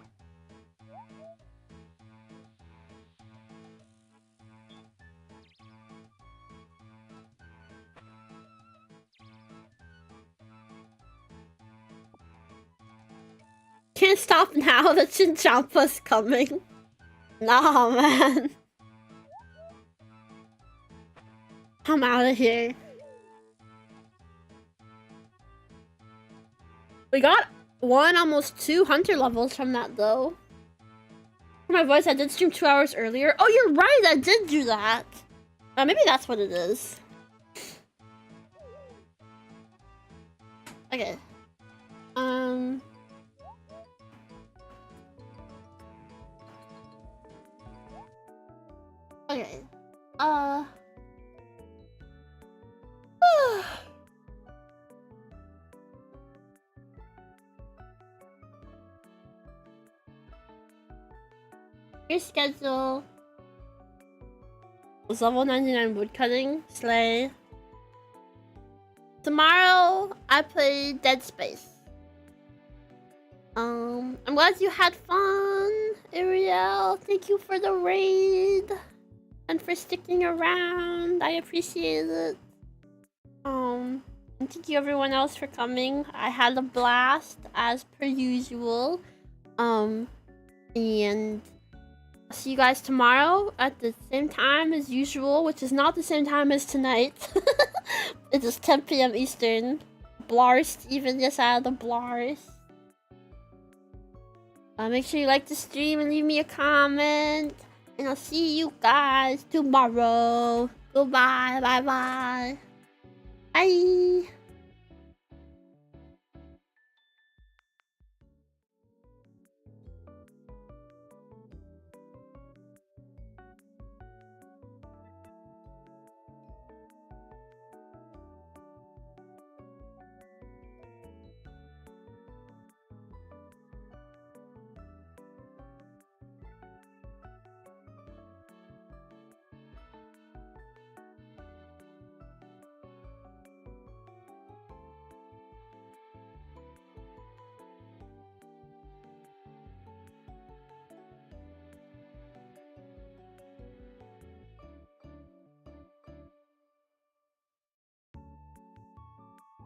Can't stop now. The Chinchompa's coming. Nah, man. I'm out of here. We got almost 2 hunter levels from that, though. For my voice, I did stream 2 hours earlier. Oh, you're right, I did do that. Maybe that's what it is. Okay. Okay. Your schedule was level 99 woodcutting. Slay. Tomorrow, I play Dead Space. I'm glad you had fun, Ariel. Thank you for the raid. And for sticking around. I appreciate it. And thank you everyone else for coming. I had a blast, as per usual. And I'll see you guys tomorrow at the same time as usual, which is not the same time as tonight. It is 10 PM Eastern. Blarst, even yes, I had the Blarst. Make sure you like the stream and leave me a comment. And I'll see you guys tomorrow. Goodbye, bye-bye. Bye.